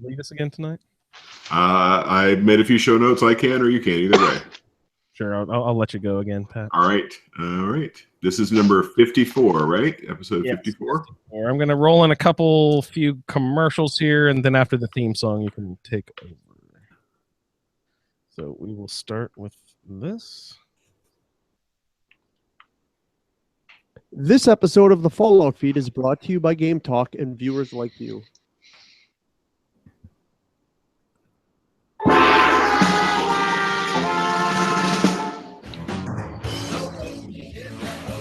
lead us again tonight? I made a few show notes. I can, or you can, either way. Sure, I'll let you go again, Pat. All right. This is number 54, right? Episode 54. 54. I'm going to roll in few commercials here, and then after the theme song, you can take over. So we will start with this. This episode of the Fallout Feed is brought to you by Game Talk and viewers like you.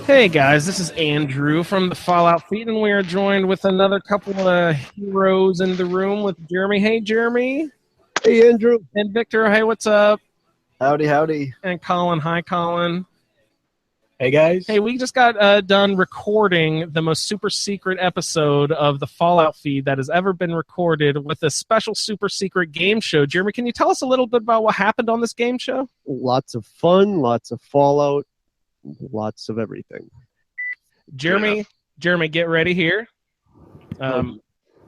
Hey guys, this is Andrew from the Fallout Feed, and we are joined with another couple of heroes in the room with Jeremy. Hey, Jeremy. Hey, Andrew. And Victor. Hey, what's up? Howdy, howdy. And Colin. Hi, Colin. Hey, guys. Hey, we just got done recording the most super secret episode of the Fallout Feed that has ever been recorded with a special super secret game show. Jeremy, can you tell us a little bit about what happened on this game show? Lots of fun, lots of Fallout, lots of everything. Jeremy, get ready here.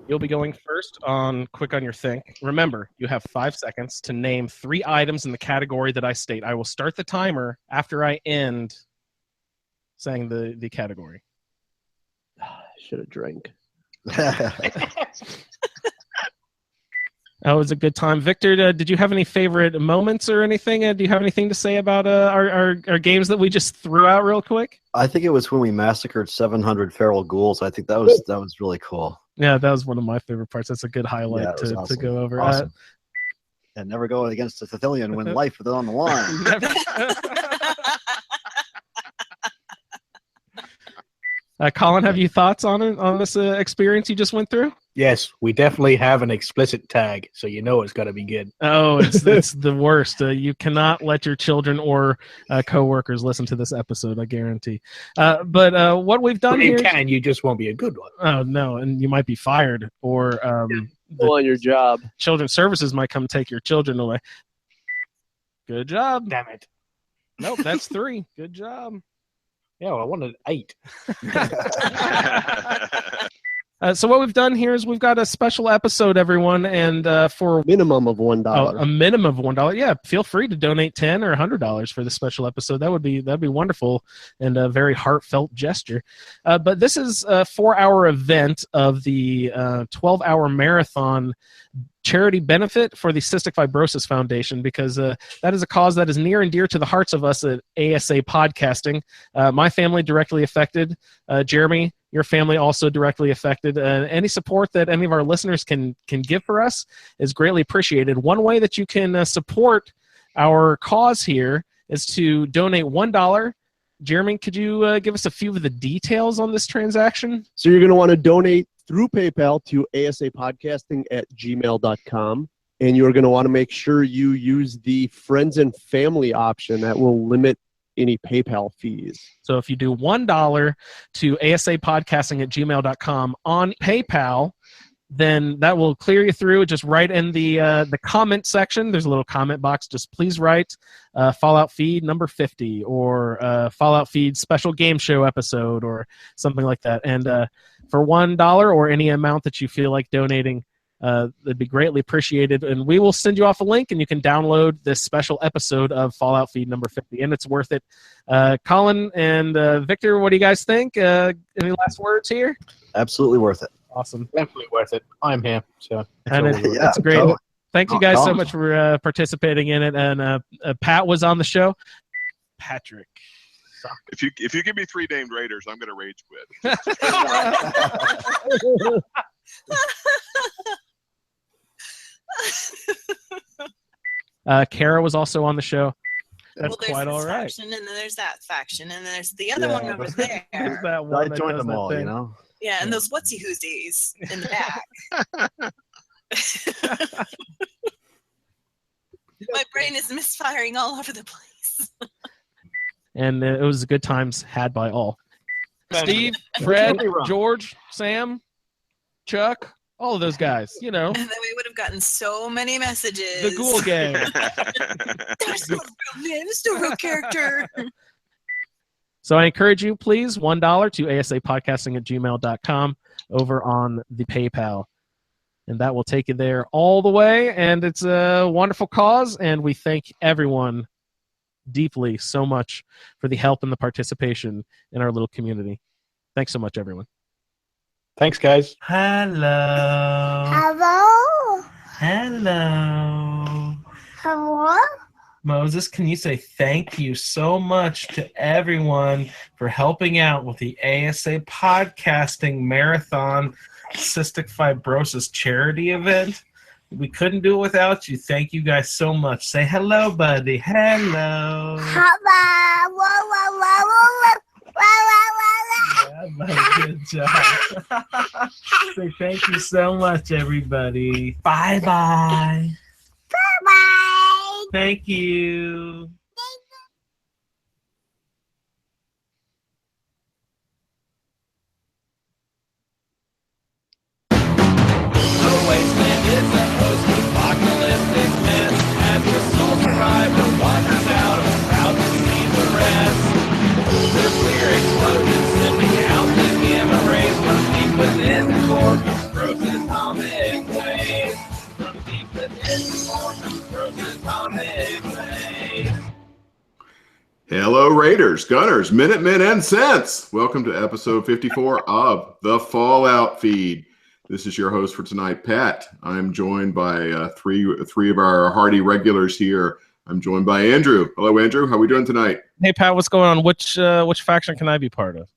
You'll be going first quick on your think. Remember, you have 5 seconds to name 3 items in the category that I state. I will start the timer after I end saying the category. Should have drank. That was a good time. Victor, did you have any favorite moments or anything? Do you have anything to say about our games that we just threw out real quick? I think it was when we massacred 700 feral ghouls. I think that was really cool. Yeah, that was one of my favorite parts. That's a good highlight awesome. to go over. Awesome. And never go against a Sicilian when life is on the line. Colin, have you thoughts on this experience you just went through? Yes, we definitely have an explicit tag, so you know it's got to be good. Oh, it's the worst. You cannot let your children or coworkers listen to this episode, I guarantee. But what we've done here... You just won't be a good one. Oh, no, and you might be fired, or... on your job. Children's Services might come take your children away. Good job. Damn it. Nope, that's 3. Good job. Yeah, well, I wanted 8. So what we've done here is we've got a special episode, everyone, and for minimum of $1. A minimum of $1. Yeah, feel free to donate $10 or $100 for the special episode. That'd be wonderful and a very heartfelt gesture. But this is a 4-hour event of the 12-hour marathon charity benefit for the Cystic Fibrosis Foundation, because that is a cause that is near and dear to the hearts of us at ASA Podcasting. My family directly affected. Jeremy, your family also directly affected. Any support that any of our listeners can give for us is greatly appreciated. One way that you can support our cause here is to donate $1. Jeremy, could you give us a few of the details on this transaction? So you're going to want to donate through PayPal to asapodcasting@gmail.com. And you're going to want to make sure you use the friends and family option that will limit any PayPal fees. So if you do $1 to asapodcasting@gmail.com on PayPal, then that will clear you through. Just write in the comment section. There's a little comment box. Just please write Fallout Feed number 50 or Fallout Feed special game show episode or something like that. And for $1 or any amount that you feel like donating, that'd be greatly appreciated. And we will send you off a link, and you can download this special episode of Fallout Feed number 50, and it's worth it. Colin and Victor, what do you guys think? Any last words here? Absolutely worth it. Awesome. Definitely worth it. I'm here, so it's great. Totally. Thank you guys so much for participating in it. And Pat was on the show. Patrick. If you give me 3 named Raiders, I'm going to rage quit. Kara was also on the show. That's there's quite all right. Faction, and then there's that faction, and then there's the other one over there. That one I joined them all, you know? Yeah, and those whatsy-whoosies in the back. My brain is misfiring all over the place. And it was good times had by all. Steve, Fred, George, Sam, Chuck, all of those guys, you know. And then we would have gotten so many messages. The Ghoul Gang. There's no real name. There's no real character. So I encourage you, please, $1 to asapodcasting@gmail.com over on the PayPal. and that will take you there all the way. And it's a wonderful cause, and we thank everyone deeply so much for the help and the participation in our little community. Thanks so much, everyone. Thanks, guys. Hello. Hello? Hello. Hello? Moses, can you say thank you so much to everyone for helping out with the ASA Podcasting Marathon Cystic Fibrosis charity event? We couldn't do it without you. Thank you guys so much. Say hello, buddy. Hello. Hello? Whoa, whoa, whoa, whoa, whoa, whoa, whoa, whoa. Yeah, buddy, good job. Say thank you so much, everybody. Bye-bye. Bye-bye. Thank you. The Wasteland is the post-apocalyptic mess. As the sole survivor wanders out, proud to see the rest. Nuclear explosions sending out the gamma rays from deep within the core, grows atomic waves. From deep within the core, grows atomic waves. Hello, Raiders, Gunners, Minutemen, and Cents. Welcome to episode 54 of The Fallout Feed. This is your host for tonight, Pat. I'm joined by three of our hardy regulars here. I'm joined by Andrew. Hello, Andrew. How are we doing tonight? Hey, Pat, what's going on? Which faction can I be part of?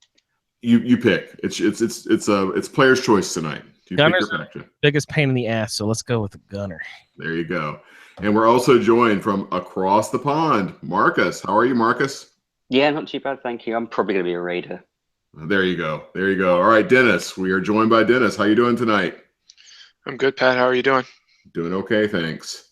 You pick. It's player's choice tonight. You Gunners pick your faction. Biggest pain in the ass, so let's go with the Gunner. There you go. And we're also joined from across the pond, Marcus. How are you, Marcus? Yeah, not too bad, thank you. I'm probably going to be a raider. There you go. There you go. All right, Dennis. We are joined by Dennis. How you doing tonight? I'm good, Pat. How are you doing? Doing okay, thanks.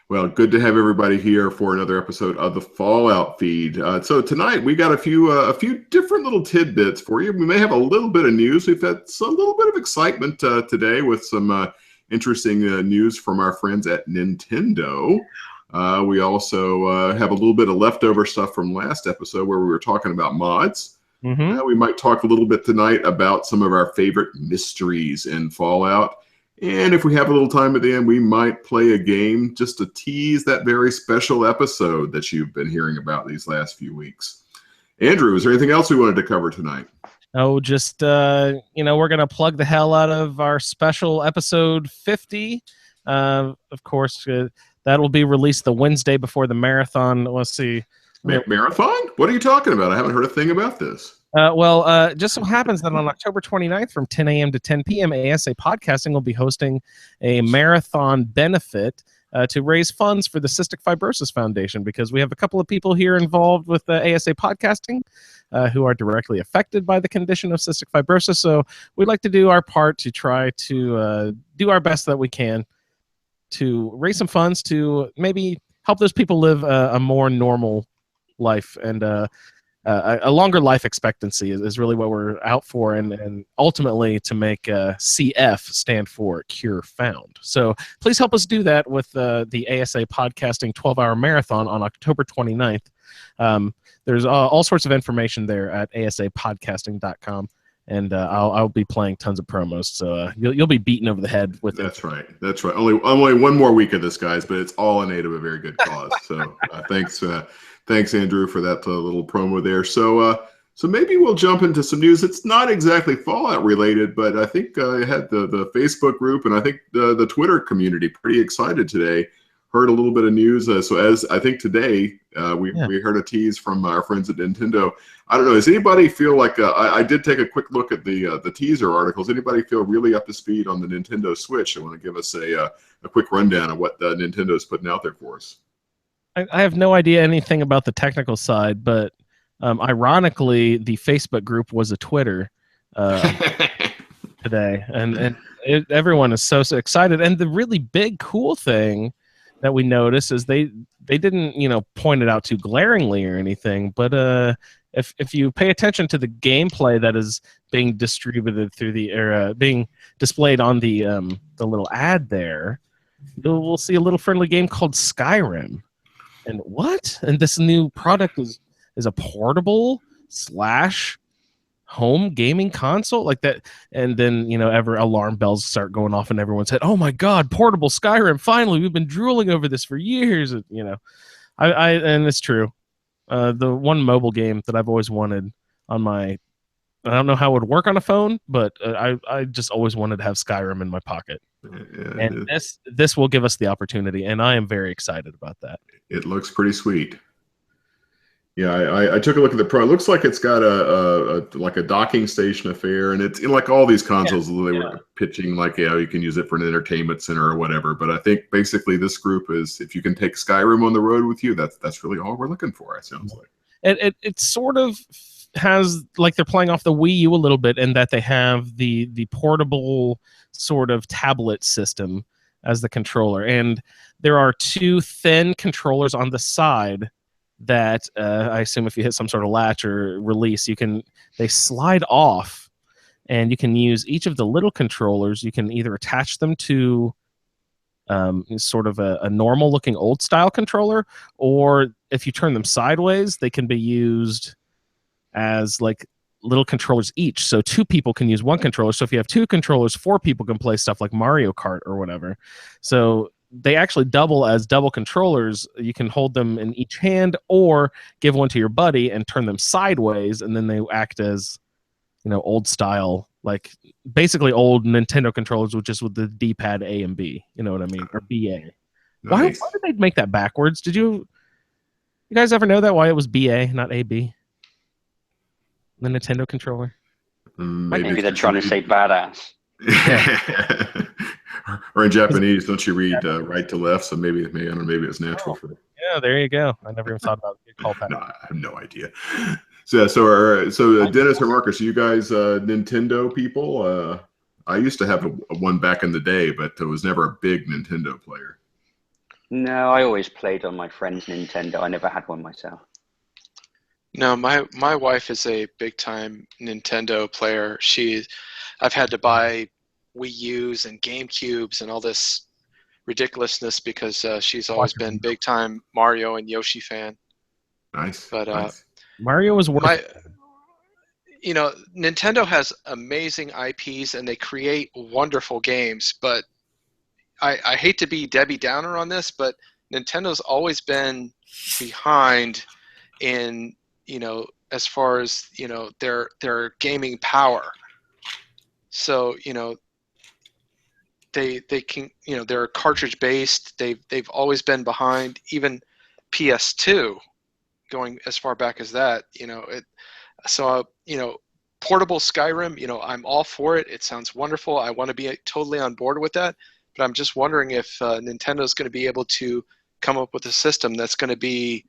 Well, good to have everybody here for another episode of the Fallout Feed. So tonight we got a few different little tidbits for you. We may have a little bit of news. We've had a little bit of excitement today with some interesting news from our friends at Nintendo. We also have a little bit of leftover stuff from last episode where we were talking about mods. Mm-hmm. We might talk a little bit tonight about some of our favorite mysteries in Fallout. And if we have a little time at the end, we might play a game just to tease that very special episode that you've been hearing about these last few weeks. Andrew, is there anything else we wanted to cover tonight? Oh, just, we're going to plug the hell out of our special episode 50. Of course, that will be released the Wednesday before the marathon. Let's see. Marathon? What are you talking about? I haven't heard a thing about this. Just so happens that on October 29th from 10 a.m. to 10 p.m., ASA Podcasting will be hosting a marathon benefit to raise funds for the Cystic Fibrosis Foundation, because we have a couple of people here involved with ASA Podcasting who are directly affected by the condition of cystic fibrosis. So we'd like to do our part to try to do our best that we can to raise some funds to maybe help those people live a more normal life, and a longer life expectancy is really what we're out for, and ultimately to make CF stand for Cure Found. So please help us do that with the ASA Podcasting 12-hour marathon on October 29th. There's all sorts of information there at asapodcasting.com, and I'll be playing tons of promos, so you'll be beaten over the head with it. That's right. That's right. Only one more week of this, guys, but it's all in aid of a very good cause. So thanks, Andrew, for that little promo there. So maybe we'll jump into some news. It's not exactly Fallout related, but I think I had the Facebook group and I think the Twitter community pretty excited today. Heard a little bit of news. So as I think today, we heard a tease from our friends at Nintendo. I don't know. Does anybody feel like I did take a quick look at the teaser articles. Anybody feel really up to speed on the Nintendo Switch? I want to give us a quick rundown of what Nintendo's putting out there for us. I have no idea anything about the technical side, but ironically, the Facebook group was a Twitter today, and everyone is so excited. And the really big cool thing that we noticed is they didn't point it out too glaringly or anything, but if you pay attention to the gameplay that is being distributed through being displayed on the little ad there, we'll see a little friendly game called Skyrim. And what? And this new product is a portable / home gaming console like that. And then, ever alarm bells start going off and everyone said, oh my God, portable Skyrim. Finally, we've been drooling over this for years. And it's true. The one mobile game that I've always wanted on my, I don't know how it would work on a phone, but I just always wanted to have Skyrim in my pocket. Yeah, And this will give us the opportunity, and I am very excited about that. it looks pretty sweet. Yeah, I took a look at the Pro. It looks like it's got a docking station affair, and it's like all these consoles they were pitching like, you can use it for an entertainment center or whatever. But I think basically this group is, if you can take Skyrim on the road with you, that's really all we're looking for. It sounds like. It sort of has, like, they're playing off the Wii U a little bit in that they have the portable sort of tablet system as the controller, and there are two thin controllers on the side that I assume if you hit some sort of latch or release, they slide off, and you can use each of the little controllers. You can either attach them to sort of a normal looking old style controller, or if you turn them sideways, they can be used as like little controllers each. So 2 people can use one controller. So if you have 2 controllers, 4 people can play stuff like Mario Kart or whatever. So they actually double as double controllers. You can hold them in each hand or give one to your buddy and turn them sideways, and then they act as, old style, like basically old Nintendo controllers, just with the D-pad A and B. You know what I mean? Or BA. Nice. Why did they make that backwards? Did you guys ever know that? Why it was BA, not AB? The Nintendo controller? Maybe they're trying to say badass. Or in Japanese, don't you read right to left? So maybe it's natural for them. Yeah, there you go. I never even thought about it. Call that. No, I have no idea. So Dennis or Marcus, you guys Nintendo people? I used to have one back in the day, but I was never a big Nintendo player. No, I always played on my friend's Nintendo. I never had one myself. No, my wife is a big time Nintendo player. I've had to buy Wii U's and GameCubes and all this ridiculousness because she's always been big time Mario and Yoshi fan. Nice. But nice. Mario is Nintendo has amazing IPs and they create wonderful games, but I hate to be Debbie Downer on this, but Nintendo's always been behind in, as far as, their gaming power. So, they can, they're cartridge based. They've always been behind, even PS2 going as far back as that, portable Skyrim, I'm all for it. It sounds wonderful. I want to be totally on board with that. But I'm just wondering if Nintendo's going to be able to come up with a system that's going to be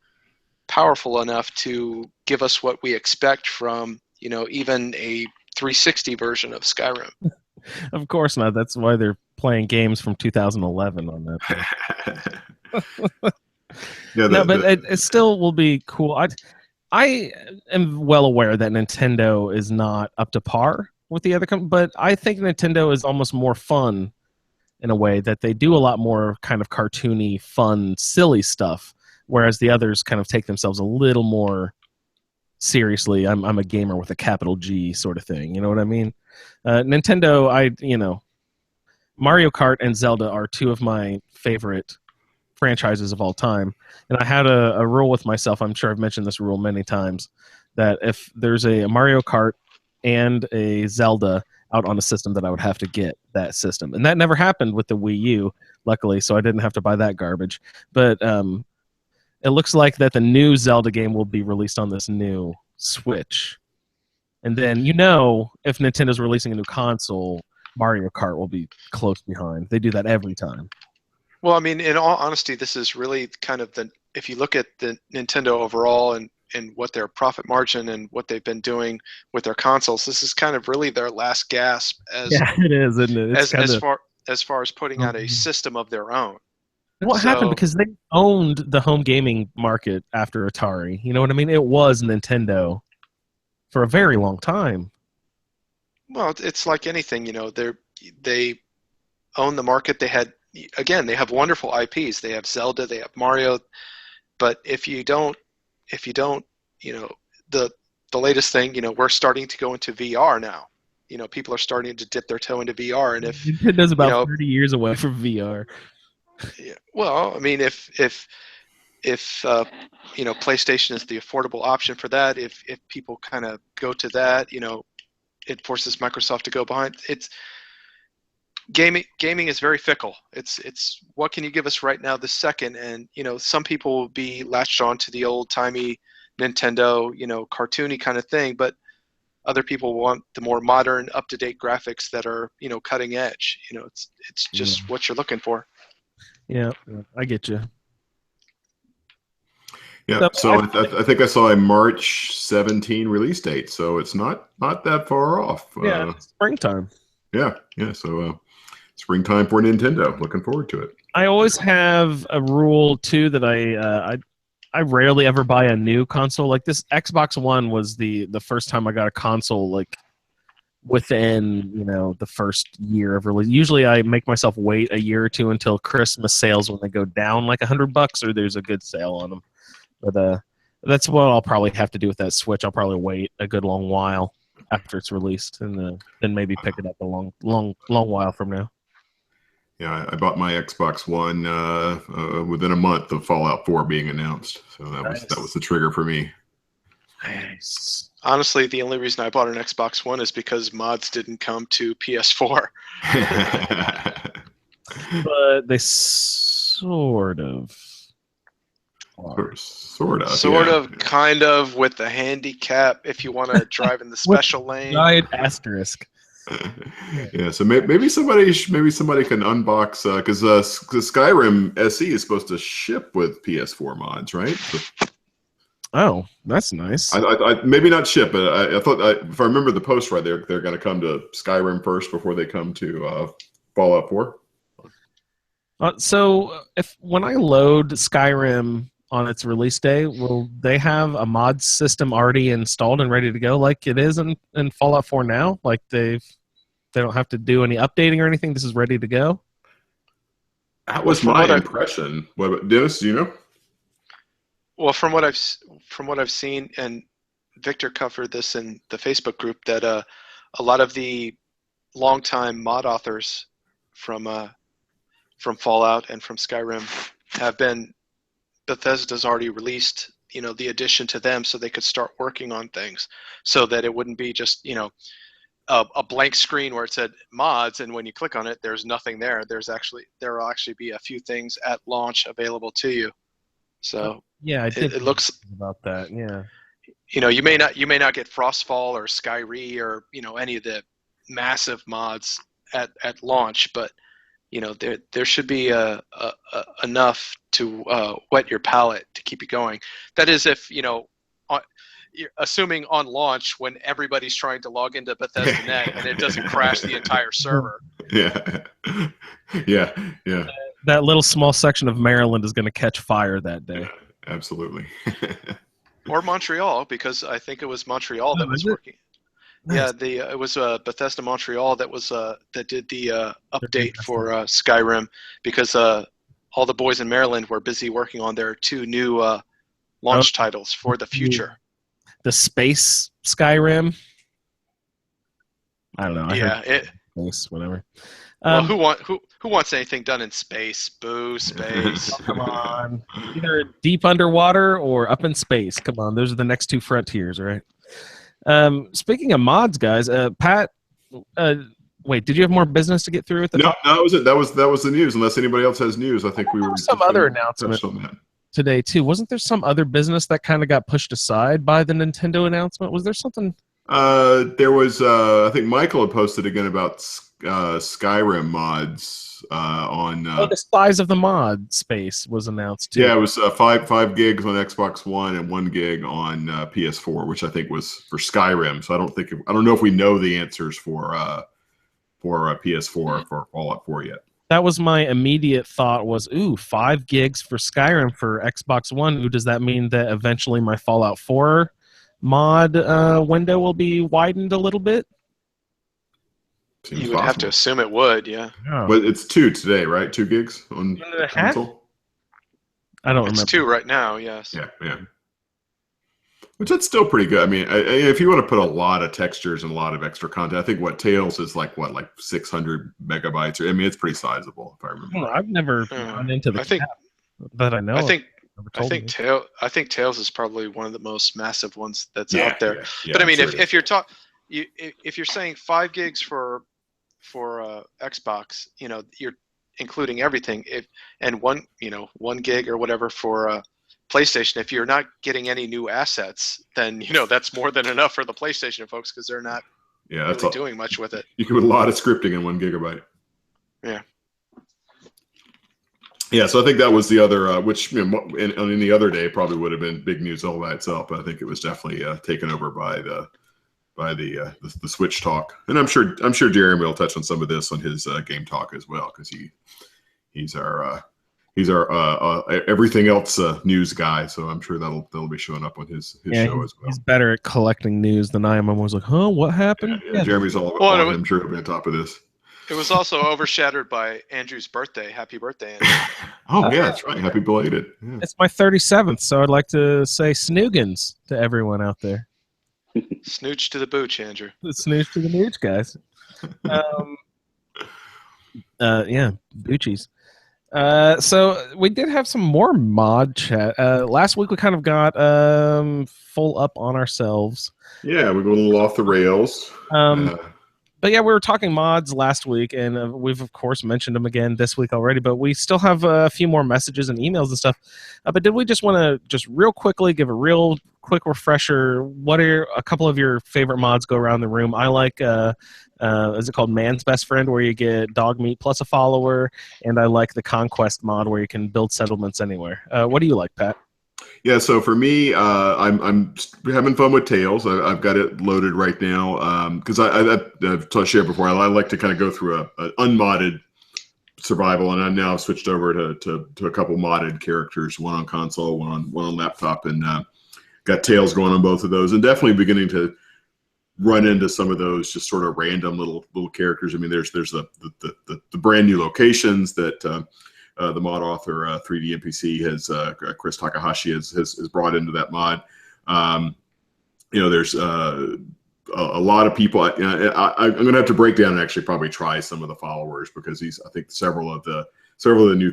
powerful enough to give us what we expect from, even a 360 version of Skyrim. Of course not. That's why they're playing games from 2011 on that. It still will be cool. I am well aware that Nintendo is not up to par with the other but I think Nintendo is almost more fun in a way that they do a lot more kind of cartoony, fun, silly stuff, whereas the others kind of take themselves a little more seriously. I'm a gamer with a capital G sort of thing. You know what I mean? Nintendo, Mario Kart and Zelda are 2 of my favorite franchises of all time. And I had a rule with myself, I'm sure I've mentioned this rule many times, that if there's a Mario Kart and a Zelda out on a system, that I would have to get that system. And that never happened with the Wii U, luckily, so I didn't have to buy that garbage. But it looks like that the new Zelda game will be released on this new Switch. And then, if Nintendo's releasing a new console, Mario Kart will be close behind. They do that every time. Well, I mean, in all honesty, this is really kind of if you look at the Nintendo overall and what their profit margin and what they've been doing with their consoles, this is kind of really their last gasp it is, isn't it? As far as putting out a system of their own. What happened? Because they owned the home gaming market after Atari. You know what I mean? It was Nintendo for a very long time. Well, it's like anything, they own the market. They have wonderful IPs. They have Zelda, they have Mario, but if you don't, the the latest thing, we're starting to go into VR now. People are starting to dip their toe into VR, and if Nintendo's about 30 years away from VR. Yeah, well, I mean, if PlayStation is the affordable option for that, if people kind of go to that, it forces Microsoft to go behind. It's gaming is very fickle. It's what can you give us right now this second, and some people will be latched on to the old timey Nintendo, cartoony kind of thing, but other people want the more modern, up to date graphics that are cutting edge. It's just what you're looking for. Yeah, I get you. Yeah, so I think I saw a March 17 release date, so it's not that far off. Yeah, it's springtime. Yeah. So springtime for Nintendo. Looking forward to it. I always have a rule too that I rarely ever buy a new console. Like this Xbox One was the first time I got a console like within the first year of release. Usually I make myself wait a year or two until Christmas sales when they go down like $100 or there's a good sale on them. But that's what I'll probably have to do with that Switch. I'll probably wait a good long while after it's released and then maybe pick it up a long while from now. Yeah, I bought my Xbox One within a month of Fallout 4 being announced, so that was the trigger for me. Nice. Honestly, the only reason I bought an Xbox One is because mods didn't come to PS4. But they sort of. Sort of, kind of, with the handicap if you want to drive in the special lane. Giant asterisk. Yeah, so maybe somebody can unbox because Skyrim SE is supposed to ship with PS4 mods, right? Oh, that's nice. I maybe not ship, but I thought if I remember the post right, they're going to come to Skyrim first before they come to Fallout 4. So when I load Skyrim on its release day, will they have a mod system already installed and ready to go like it is in Fallout 4 now? Like they don't have to do any updating or anything? This is ready to go? That was my impression. What, Dennis, do you know? Well, from what I've seen, and Victor covered this in the Facebook group, that a lot of the longtime mod authors from Fallout and from Skyrim have been, Bethesda's already released the addition to them so they could start working on things, so that it wouldn't be just a blank screen where it said mods, and when you click on it, there's nothing there. There will actually be a few things at launch available to you. So yeah, it looks about that. Yeah, you may not get Frostfall or Skyrim or any of the massive mods at launch, but there should be enough to whet your palate to keep you going. That is, if assuming on launch when everybody's trying to log into Bethesda Net and it doesn't crash the entire server. Yeah. That little small section of Maryland is going to catch fire that day. Yeah, absolutely. Or Montreal, because I think it was Montreal that was working. Nice. Yeah, it was Bethesda Montreal that did the update for Skyrim, because all the boys in Maryland were busy working on their 2 new launch titles for the future. The space Skyrim. I don't know. Space, whatever. Well, who wants anything done in space? Boo, space. Come on. Either deep underwater or up in space. Come on, those are the next 2 frontiers, right? Speaking of mods, guys, Pat, wait, did you have more business to get through with? No, that was it. That was the news. Unless anybody else has news, I think we were some other announcement today too. Wasn't there some other business that kind of got pushed aside by the Nintendo announcement? Was there something? There was. I think Michael had posted again about Skyrim mods on. The size of the mod space was announced too. Yeah, it was 5 gigs on Xbox One and 1 gig on PS4, which I think was for Skyrim. So I don't know if we know the answers for PS4 for Fallout 4 yet. That was my immediate thought was, 5 gigs for Skyrim for Xbox One. Does that mean that eventually my Fallout 4 mod window will be widened a little bit? Seems you would possible. have to assume it would, yeah. But it's 2 today, right? 2 gigs on console? I don't remember. It's 2 right now, yes. Yeah. Which that's still pretty good. I mean, if you want to put a lot of textures and a lot of extra content, I think Tails is like 600 megabytes. I mean, it's pretty sizable if I remember. I've never gone into the cap, but I know. I think Tails is probably one of the most massive ones that's out there. Yeah, but I mean, if you're saying 5 gigs for Xbox, you're including everything. And 1 gig or whatever for PlayStation. If you're not getting any new assets, then that's more than enough for the PlayStation folks because they're not really doing much with it. You can put a lot of scripting in 1 gigabyte. Yeah. Yeah, so I think that was the other, which in the other day probably would have been big news all by itself. But I think it was definitely taken over by the Switch talk, and I'm sure Jeremy will touch on some of this on his game talk as well because he's our everything else news guy. So I'm sure that'll be showing up on his show as well. He's better at collecting news than I am. I'm always like, huh, what happened? Yeah. Jeremy's all about it. I'm sure he'll be on top of this. It was also overshadowed by Andrew's birthday. Happy birthday, Andrew. Oh, yeah, that's right. Happy belated. Yeah. It's my 37th, so I'd like to say snoogans to everyone out there. Snooch to the booch, Andrew. Snooch to the mooch, guys. Yeah, boochies. So we did have some more mod chat. Last week we kind of got full up on ourselves. Yeah, we go a little off the rails. But yeah, we were talking mods last week, and we've, of course, mentioned them again this week already, but we still have a few more messages and emails and stuff. But did we just want to just real quickly give a real quick refresher? What are a couple of your favorite mods go around the room? I like, is it called Man's Best Friend, where you get dog meat plus a follower, and I like the Conquest mod, where you can build settlements anywhere. What do you like, Pat? Yeah, so for me, I'm having fun with Tails. I've got it loaded right now because I've shared before. I like to kind of go through an unmodded survival, and I've now switched over to a couple modded characters, one on console, one on laptop, and got Tails going on both of those, and definitely beginning to run into some of those just sort of random little characters. I mean, there's the brand new locations that. The mod author 3D NPC has Chris Takahashi has brought into that mod. There's a lot of people. I'm going to have to break down and actually probably try some of the followers because I think several of the new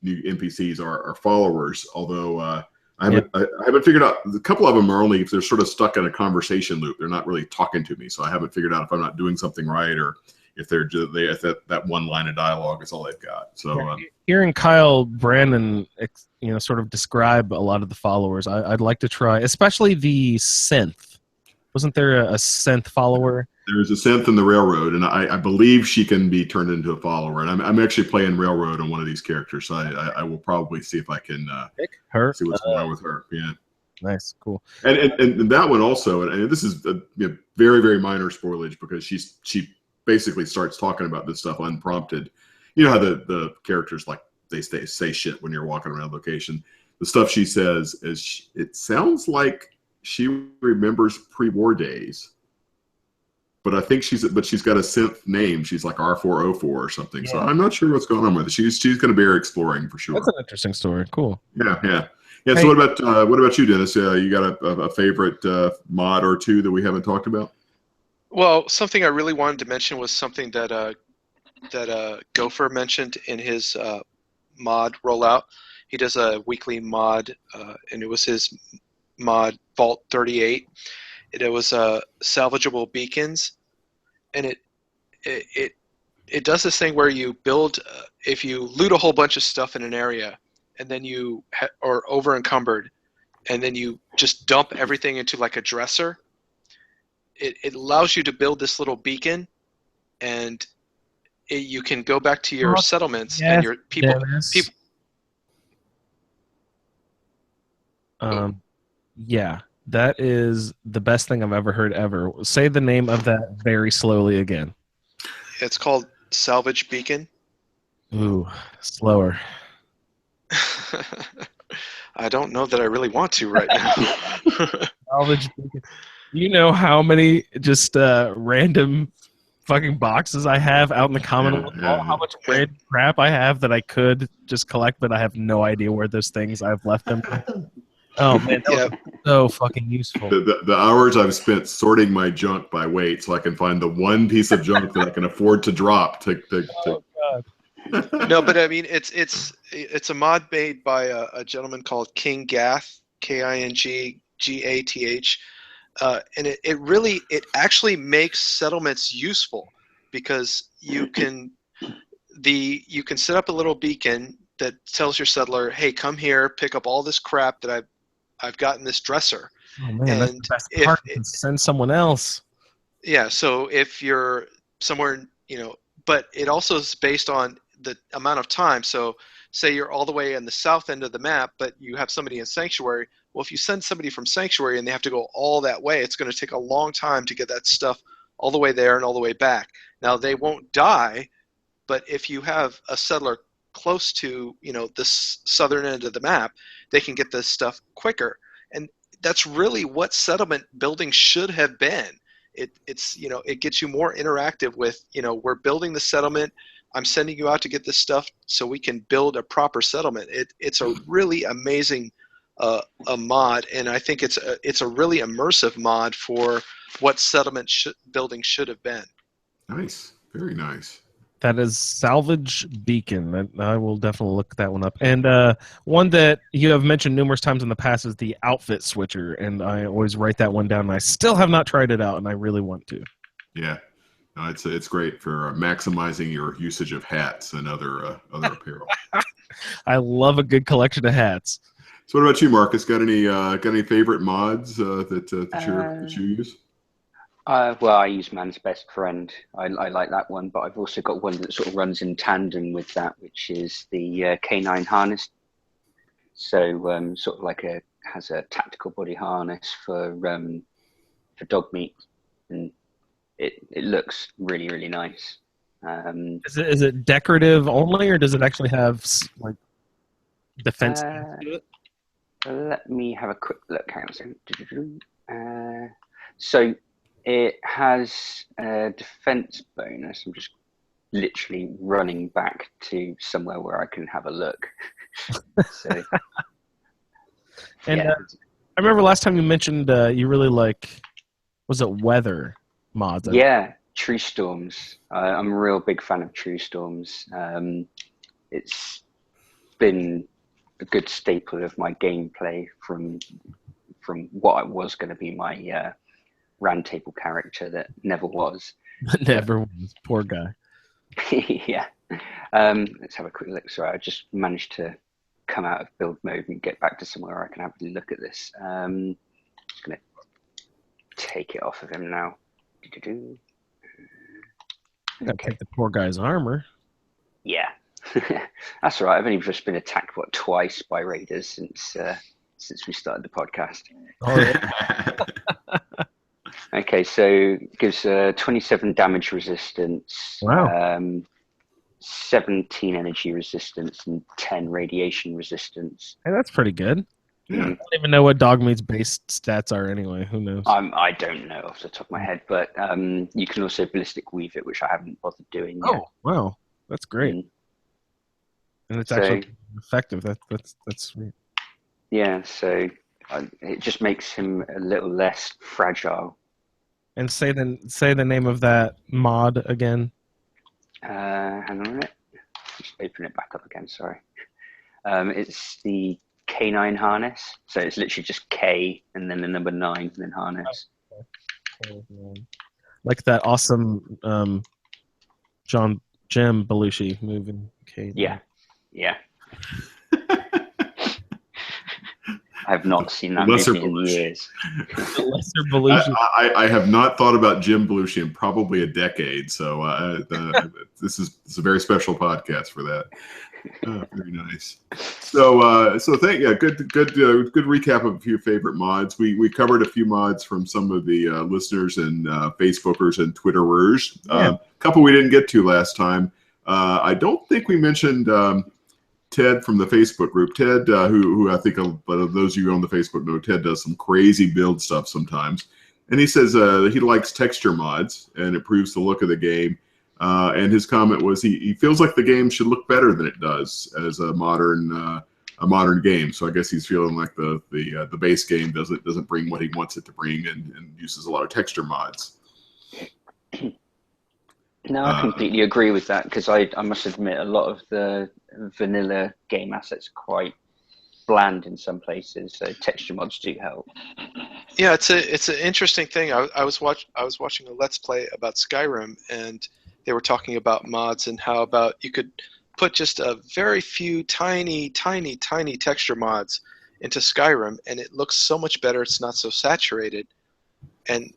NPCs are followers. Although I haven't figured out, a couple of them are only if they're sort of stuck in a conversation loop. They're not really talking to me, so I haven't figured out if I'm not doing something right or if that one line of dialogue is all they've got. So hearing Kyle Brandon, sort of describe a lot of the followers, I'd like to try, especially the synth. Wasn't there a synth follower? There's a synth in the railroad, and I believe she can be turned into a follower. And I'm actually playing railroad on one of these characters, so I will probably see if I can pick her. See what's going on with her. Yeah. Nice, cool. And that one also, and this is a very, very minor spoilage because she basically starts talking about this stuff unprompted. You know how the characters they say shit when you're walking around location. The stuff she says is it sounds like she remembers pre-war days, but I think she's got a synth name. She's like R404 or something. Yeah. So I'm not sure what's going on with it. She's going to be exploring for sure. That's an interesting story. Cool. Yeah. Hey. So what about you, Dennis? You got a favorite mod or two that we haven't talked about? Well, something I really wanted to mention was something that Gopher mentioned in his mod rollout. He does a weekly mod, and it was his mod Vault 38. It was salvageable beacons, and it does this thing where you build. If you loot a whole bunch of stuff in an area, and then you are over encumbered, and then you just dump everything into like a dresser. It allows you to build this little beacon, and you can go back to your settlements and your people. Yeah, that is the best thing I've ever heard ever. Say the name of that very slowly again. It's called Salvage Beacon. Ooh, slower. I don't know that I really want to right now. Salvage Beacon. You know how many just random fucking boxes I have out in the Commonwealth? Yeah. How much random crap I have that I could just collect, but I have no idea where those things I've left them. Oh man, that was so fucking useful. The hours I've spent sorting my junk by weight so I can find the one piece of junk that I can afford to drop. Oh god. No, but I mean, it's a mod made by a gentleman called King Gath, KingGath, and it actually makes settlements useful because you can set up a little beacon that tells your settler, hey, come here, pick up all this crap that I've got in this dresser. Oh man, that's the best part. You can send someone else. Yeah, so if you're somewhere, but it also is based on the amount of time. So say you're all the way in the south end of the map, but you have somebody in Sanctuary. Well, if you send somebody from Sanctuary and they have to go all that way, it's going to take a long time to get that stuff all the way there and all the way back. Now, they won't die, but if you have a settler close to, the southern end of the map, they can get this stuff quicker. And that's really what settlement building should have been. It's it gets you more interactive with, we're building the settlement. I'm sending you out to get this stuff so we can build a proper settlement. It's a really amazing a mod, and I think it's a really immersive mod for what settlement building should have been. Nice, very nice. That is Salvage Beacon. I will definitely look that one up. And one that you have mentioned numerous times in the past is the Outfit Switcher, and I always write that one down, and I still have not tried it out, and I really want to. Yeah, no, it's great for maximizing your usage of hats and other apparel. I love a good collection of hats. So, what about you, Marcus? Got any favorite mods that you use? Well, I use Man's Best Friend. I like that one, but I've also got one that sort of runs in tandem with that, which is the canine harness. So, sort of like has a tactical body harness for dog meat, and it looks really, really nice. Is it decorative only, or does it actually have like defense to it? Let me have a quick look. Hang on a second. So it has a defense bonus. I'm just literally running back to somewhere where I can have a look. So, and I remember last time you mentioned you really was it weather mods? Yeah, True Storms. I'm a real big fan of True Storms. It's been a good staple of my gameplay from what was going to be my round table character that never was. Never was. Poor guy. Yeah. Let's have a quick look. Sorry, I just managed to come out of build mode and get back to somewhere where I can have a look at this. Just going to take it off of him now. Gotta take the poor guy's armor. Yeah. That's all right. I've only just been attacked twice by raiders since we started the podcast. Oh, yeah. Okay, so gives 27 damage resistance, wow. 17 energy resistance, and 10 radiation resistance. Hey, that's pretty good. Yeah. I don't even know what dog meat's base stats are anyway. Who knows? I don't know off the top of my head, but you can also ballistic weave it, which I haven't bothered doing yet. Oh, wow. That's great. And it's actually effective. That's sweet. Yeah, so it just makes him a little less fragile. And say the name of that mod again. Hang on a minute. Just open it back up again. Sorry. It's the K9 harness. So it's literally just K and then the number 9 and then harness. Okay. Like that awesome Jim Belushi moving K9. Yeah. I've not seen that movie in years. Lesser Belushi. I have not thought about Jim Belushi in probably a decade, so this is a very special podcast for that. Very nice. So good recap of a few favorite mods. We covered a few mods from some of the listeners and Facebookers and Twitterers. A couple we didn't get to last time. I don't think we mentioned Ted from the Facebook group. Ted, who I think those of you on the Facebook know, Ted does some crazy build stuff sometimes. And he says he likes texture mods and improves the look of the game. And his comment was he feels like the game should look better than it does as a modern a modern game. So I guess he's feeling like the base game doesn't bring what he wants it to bring, and uses a lot of texture mods. No, I completely agree with that, because I must admit a lot of the vanilla game assets are quite bland in some places, so texture mods do help. Yeah, it's an interesting thing. I was watching a Let's Play about Skyrim, and they were talking about mods and how about you could put just a very few tiny texture mods into Skyrim, and it looks so much better. It's not so saturated, and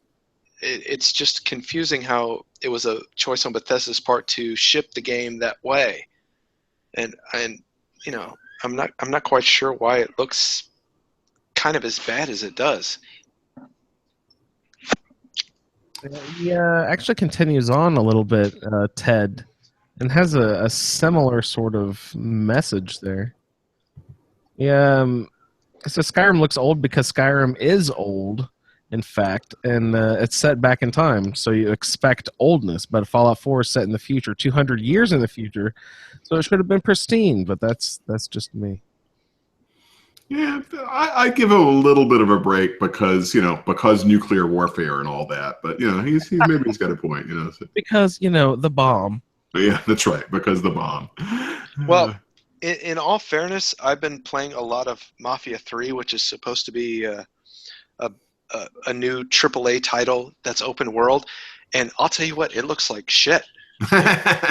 it's just confusing how it was a choice on Bethesda's part to ship the game that way, and you know, I'm not quite sure why it looks kind of as bad as it does. He actually continues on a little bit, Ted, and has a similar sort of message there. Yeah, so Skyrim looks old because Skyrim is old, in fact, and it's set back in time, so you expect oldness. But Fallout 4 is set in the future, 200 years in the future, so it should have been pristine. But that's just me. Yeah, I give him a little bit of a break because nuclear warfare and all that. But maybe he's got a point. So. Because the bomb. Yeah, that's right. Because the bomb. Well, in all fairness, I've been playing a lot of Mafia 3, which is supposed to be a new AAA title that's open world, and I'll tell you what, it looks like shit.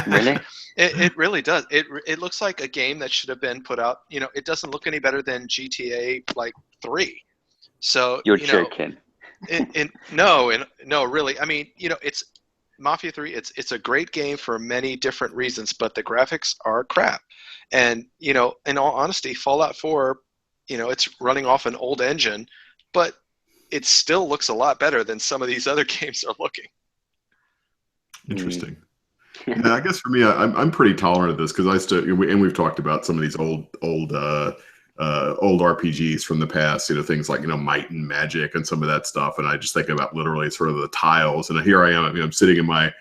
Really? It really does. It looks like a game that should have been put out. It doesn't look any better than GTA 3. So you're joking. No, really. I mean, it's Mafia 3. It's a great game for many different reasons, but the graphics are crap. And in all honesty, Fallout 4, it's running off an old engine, but it still looks a lot better than some of these other games are looking. Interesting. Yeah, I guess for me, I'm pretty tolerant of this because we've talked about some of these old RPGs from the past, things like Might and Magic and some of that stuff, and I just think about literally sort of the tiles. And here I am, I'm sitting in my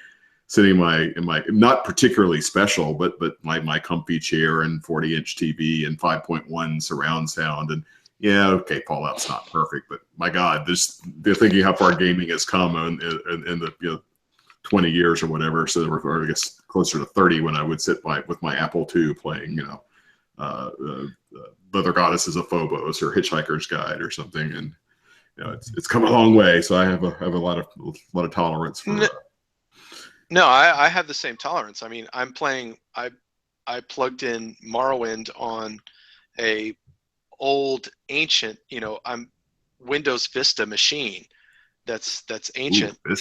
not particularly special, but my comfy chair and 40-inch TV and 5.1 surround sound, and yeah, okay, Fallout's not perfect, but my God, they're thinking how far gaming has come in the 20 years or whatever. So or I guess closer to 30 when I would sit with my Apple II playing, Leather Goddesses of Phobos or Hitchhiker's Guide or something, and it's come a long way. So I have a lot of tolerance for. No, I have the same tolerance. I mean, I'm playing. I plugged in Morrowind on a old ancient, I'm Windows Vista machine that's ancient. Ooh,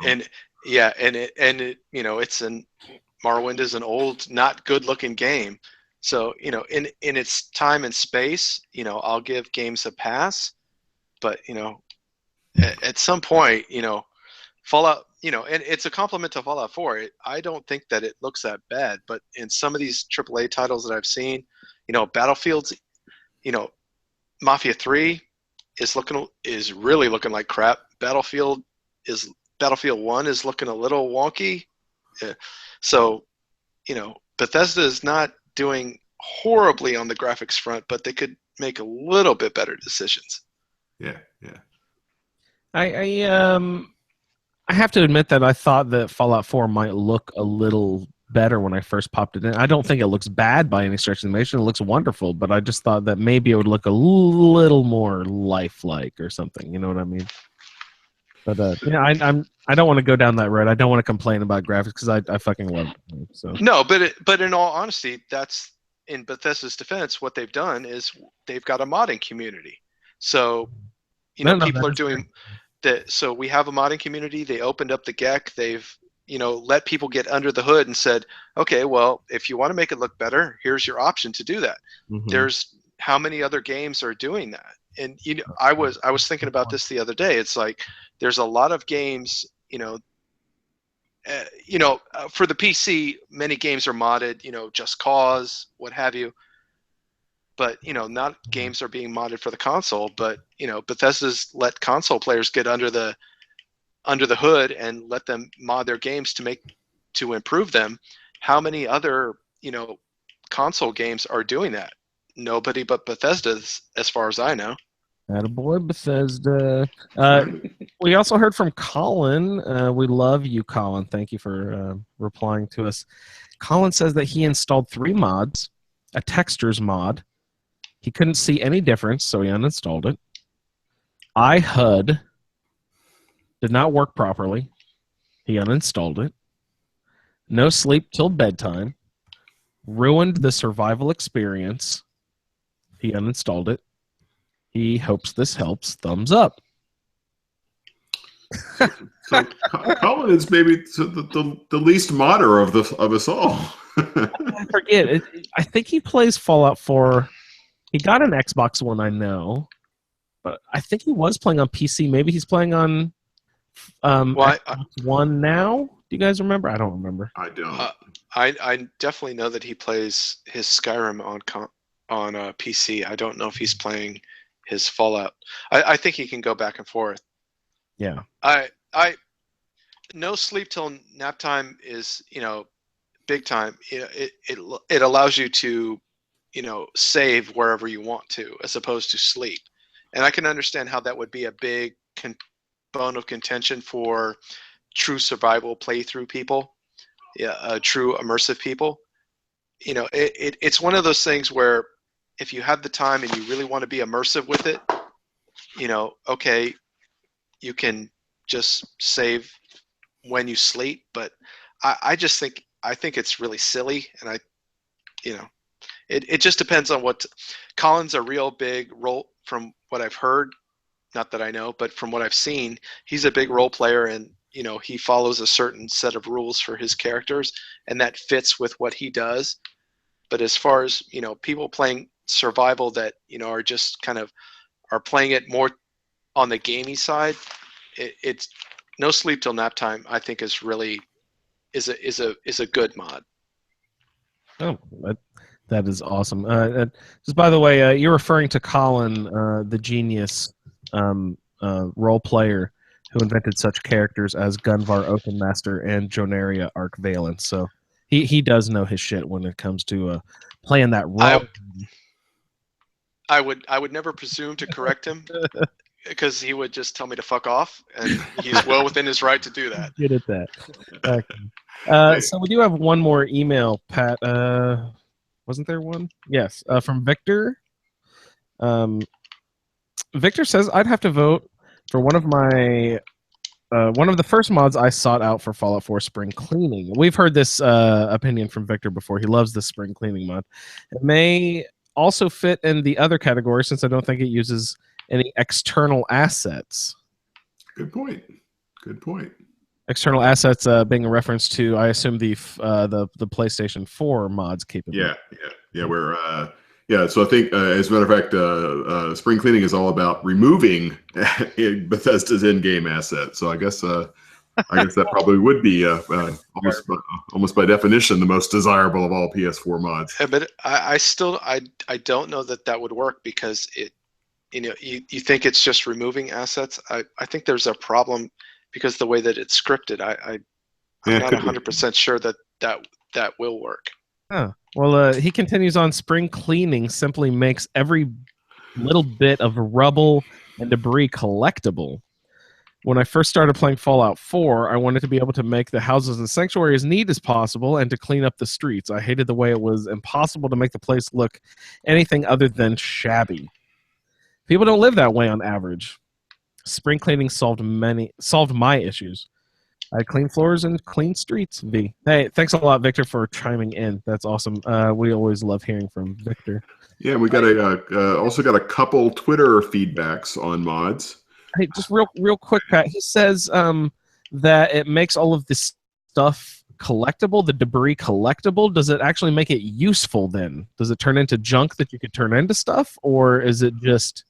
and it's Morrowind is an old, not good looking game. So, in its time and space, I'll give games a pass, but at some point, Fallout, and it's a compliment to Fallout 4. I don't think that it looks that bad, but in some of these AAA titles that I've seen, Battlefield's, Mafia 3 is really looking like crap. Battlefield 1 is looking a little wonky. Yeah. So, Bethesda is not doing horribly on the graphics front, but they could make a little bit better decisions. Yeah. I have to admit that I thought that Fallout 4 might look a little better when I first popped it in. I don't think it looks bad by any stretch of the imagination. It looks wonderful, but I just thought that maybe it would look a little more lifelike or something. You know what I mean? But I don't want to go down that road. I don't want to complain about graphics because I fucking love it. So no, but in all honesty, that's in Bethesda's defense. What they've done is they've got a modding community. So people are doing that. So we have a modding community. They opened up the GEC. They've let people get under the hood and said, okay, well, if you want to make it look better, here's your option to do that. Mm-hmm. There's how many other games are doing that? And I was thinking about this the other day. It's like there's a lot of games, for the PC, many games are modded, Just Cause, what have you. But not games are being modded for the console. But Bethesda's let console players get under the hood and let them mod their games to improve them. How many other console games are doing that? nobody but Bethesda, as far as I know. Attaboy, Bethesda. We also heard from Colin. We love you, Colin. Thank you for replying to us. Colin says that he installed 3 mods, a textures mod. He couldn't see any difference, so he uninstalled it. iHUD did not work properly. He uninstalled it. No sleep till bedtime. Ruined the survival experience. He uninstalled it. He hopes this helps. Thumbs up. So Colin is maybe the least modder of us all. I forget. I think he plays Fallout 4. He got an Xbox One, I know, but I think he was playing on PC. Maybe he's playing on Xbox One now. Do you guys remember? I don't remember. I don't. I definitely know that he plays his Skyrim on PC. I don't know if he's playing his Fallout. I think he can go back and forth. Yeah. I no sleep till nap time is, big time. It allows you to, save wherever you want to, as opposed to sleep. And I can understand how that would be a big bone of contention for true survival playthrough people, true immersive people. It's one of those things where if you have the time and you really want to be immersive with it, okay, you can just save when you sleep. But I think it's really silly, and it just depends on what. Colin's a real big role, from what I've heard, not that I know, but from what I've seen, he's a big role player, and he follows a certain set of rules for his characters, and that fits with what he does. But as far as people playing survival that are just kind of are playing it more on the gamey side, it's no sleep till nap time. I think is really is a good mod. Oh, that is awesome. Just by the way, you're referring to Colin, the genius role player who invented such characters as Gunvar Oakenmaster and Jonaria Arcvalen. So he does know his shit when it comes to playing that role. I would never presume to correct him because he would just tell me to fuck off, and he's well within his right to do that. Good at that. Okay. So we do have one more email, Pat. Wasn't there one? Yes, from Victor. Victor says, I'd have to vote for one of the first mods I sought out for Fallout 4, spring cleaning. We've heard this opinion from Victor before. He loves the spring cleaning mod. It may also fit in the other category since I don't think it uses any external assets. Good point. External assets being a reference to, I assume, the PlayStation 4 mods capability. Yeah. So I think, as a matter of fact, spring cleaning is all about removing Bethesda's in-game assets. So I guess that probably would be almost by definition the most desirable of all PS4 mods. Yeah, but I don't know that would work because you think it's just removing assets. I think there's a problem because the way that it's scripted. I'm not 100% sure that will work. Oh. Well, he continues on. Spring cleaning simply makes every little bit of rubble and debris collectible. When I first started playing Fallout 4, I wanted to be able to make the houses and sanctuary as neat as possible and to clean up the streets. I hated the way it was impossible to make the place look anything other than shabby. People don't live that way on average. Spring cleaning solved my issues. I clean floors and clean streets, V. Hey, thanks a lot, Victor, for chiming in. That's awesome. We always love hearing from Victor. Yeah, we got also got a couple Twitter feedbacks on mods. Hey, just real quick, Pat. He says that it makes all of this stuff collectible, the debris collectible. Does it actually make it useful then? Does it turn into junk that you could turn into stuff, or is it just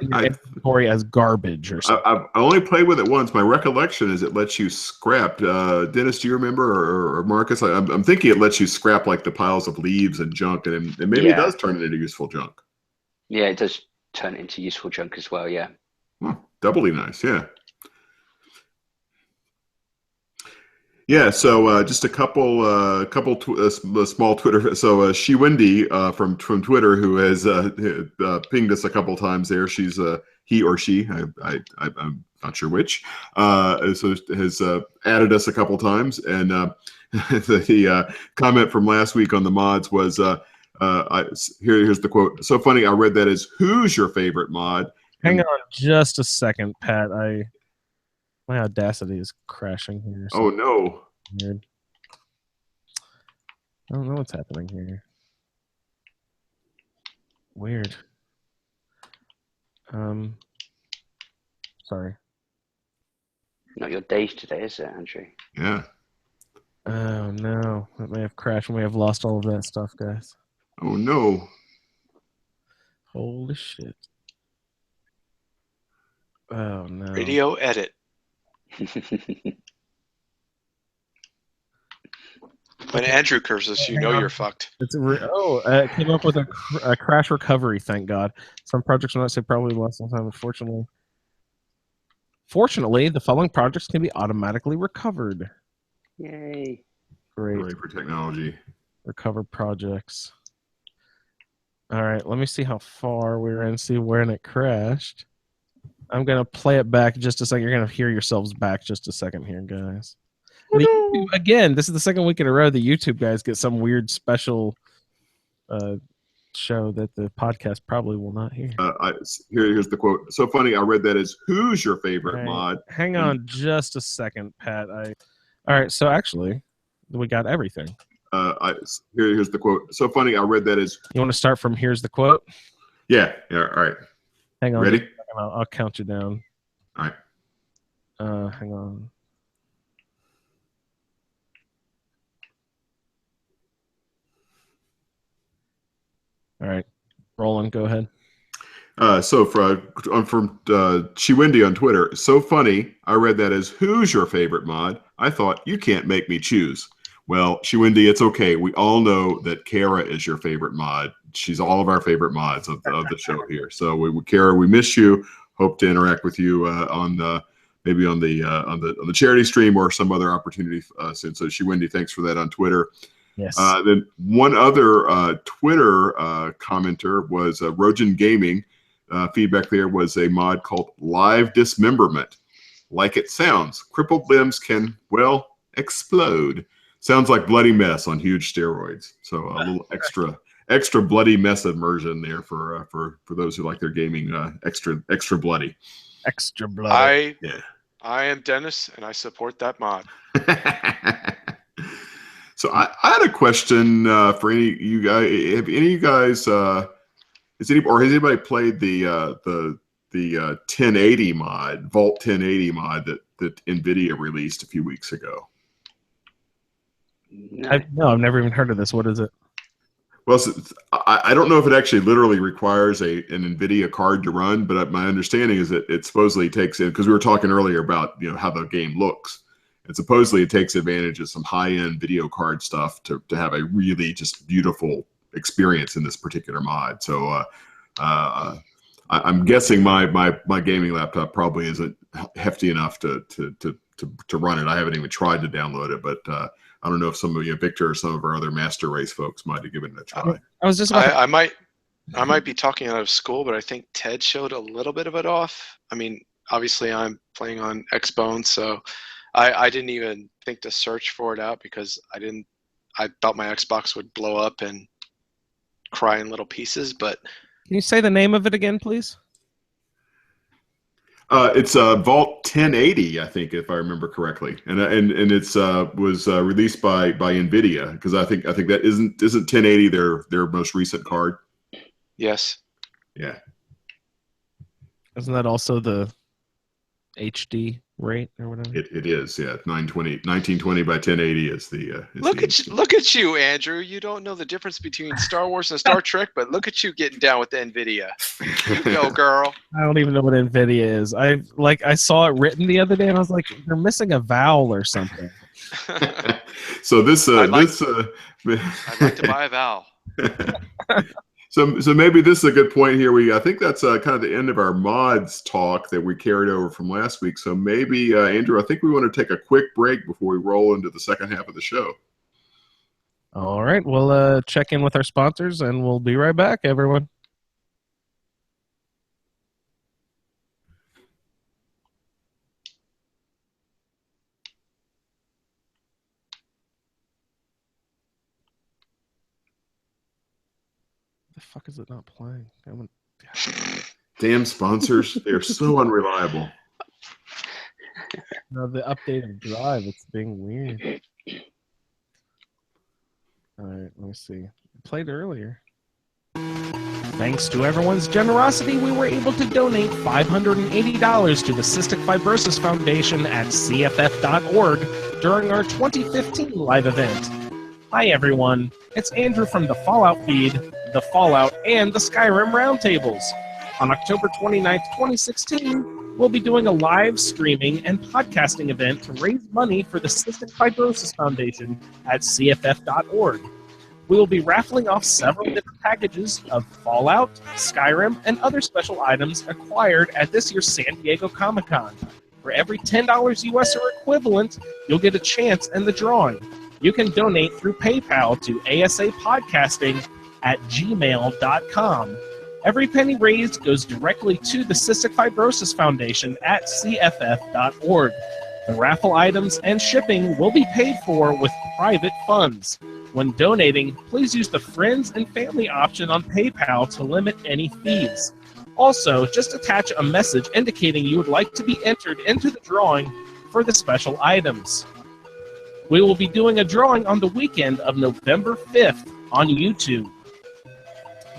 inventory as garbage or something? I only played with it once. My recollection is it lets you scrap. Dennis, do you remember, or Marcus? I'm thinking it lets you scrap like the piles of leaves and junk, and maybe it does turn it into useful junk. Yeah, it does turn it into useful junk as well. Yeah. Doubly nice. Yeah. Yeah, so just a couple small Twitter. So She Wendy from Twitter, who has pinged us a couple times there. She's he or she, I'm not sure which. So has added us a couple times, and the comment from last week on the mods was here's the quote. So funny, I read that as who's your favorite mod? Hang on just a second, Pat. My Audacity is crashing here. Oh no! Weird. I don't know what's happening here. Weird. Sorry. Not your days today, is it, Andrew? Yeah. Oh no! It may have crashed. We may have lost all of that stuff, guys. Oh no! Holy shit! Oh no! Radio edit. When Andrew curses, you know you're fucked. It came up with a crash recovery. Thank God. Some projects will not say probably less than time. Fortunately, the following projects can be automatically recovered. Yay! Great for technology. Recover projects. All right, let me see how far we're in. See when it crashed. I'm gonna play it back just a second. You're gonna hear yourselves back just a second here, guys. Again, this is the second week in a row the YouTube guys get some weird special show that the podcast probably will not hear. Here's the quote. So funny, I read that as who's your favorite mod? Hang on just a second, Pat. All right, so actually, we got everything. Here's the quote. So funny, I read that as. You want to start from here's the quote? Yeah. All right. Hang on. Ready? I'll count you down. All right. Hang on. All right, Roland, go ahead. So I'm from She Wendy on Twitter. So funny, I read that as who's your favorite mod? I thought you can't make me choose. Well, She Wendy, it's okay. We all know that Kara is your favorite mod. She's all of our favorite mods of the show here. So Kara, we miss you. Hope to interact with you maybe on the charity stream or some other opportunity soon. So She Wendy, thanks for that on Twitter. Yes. Then one other Twitter commenter was Rojan Gaming. Feedback there was a mod called Live Dismemberment. Like it sounds, crippled limbs can, well, explode. Sounds like bloody mess on huge steroids. So a little extra bloody mess immersion there for those who like their gaming extra bloody. Extra bloody. I am Dennis, and I support that mod. So I had a question for any of you guys. Have any of you guys has anybody played the 1080 mod, Vault 1080 mod that NVIDIA released a few weeks ago? No, I've never even heard of this. What is it? Well, I don't know if it actually literally requires an NVIDIA card to run, but my understanding is that it supposedly takes in, because we were talking earlier about how the game looks. And supposedly it takes advantage of some high-end video card stuff to have a really just beautiful experience in this particular mod. So I'm guessing my gaming laptop probably isn't hefty enough to run it. I haven't even tried to download it, but I don't know if some of Victor or some of our other Master Race folks might have given it a try. I was just about I might be talking out of school, but I think Ted showed a little bit of it off. I mean, obviously I'm playing on Xbone, so I didn't even think to search for it out because I thought my Xbox would blow up and cry in little pieces. But can you say the name of it again, please? It's Vault 1080, I think, if I remember correctly, and it's was released by NVIDIA, because I think that isn't 1080 their most recent card. Yes. Yeah. Isn't that also the HD rate or whatever? It is, yeah. 1920 by 1080 is the. Look at you, Andrew. You don't know the difference between Star Wars and Star Trek, but look at you getting down with the NVIDIA. You go, girl. I don't even know what NVIDIA is. I saw it written the other day, and I was like, they're missing a vowel or something. So this I'd like to buy a vowel. So maybe this is a good point here. I think that's kind of the end of our mods talk that we carried over from last week. So maybe, Andrew, I think we want to take a quick break before we roll into the second half of the show. All right, we'll check in with our sponsors, and we'll be right back, everyone. The fuck is it not playing? Damn sponsors. They're so unreliable. No, the updated drive, it's being weird. All right, let me see. It played earlier. Thanks to everyone's generosity, we were able to donate $580 to the Cystic Fibrosis Foundation at cff.org during our 2015 live event. Hi, everyone. It's Andrew from the Fallout Feed, the Fallout, and the Skyrim Roundtables. On October 29th, 2016, we'll be doing a live streaming and podcasting event to raise money for the Cystic Fibrosis Foundation at cff.org. We will be raffling off several different packages of Fallout, Skyrim, and other special items acquired at this year's San Diego Comic-Con. For every $10 US or equivalent, you'll get a chance in the drawing. You can donate through PayPal to asapodcasting@gmail.com. Every penny raised goes directly to the Cystic Fibrosis Foundation at cff.org. The raffle items and shipping will be paid for with private funds. When donating, please use the friends and family option on PayPal to limit any fees. Also, just attach a message indicating you would like to be entered into the drawing for the special items. We will be doing a drawing on the weekend of November 5th on YouTube.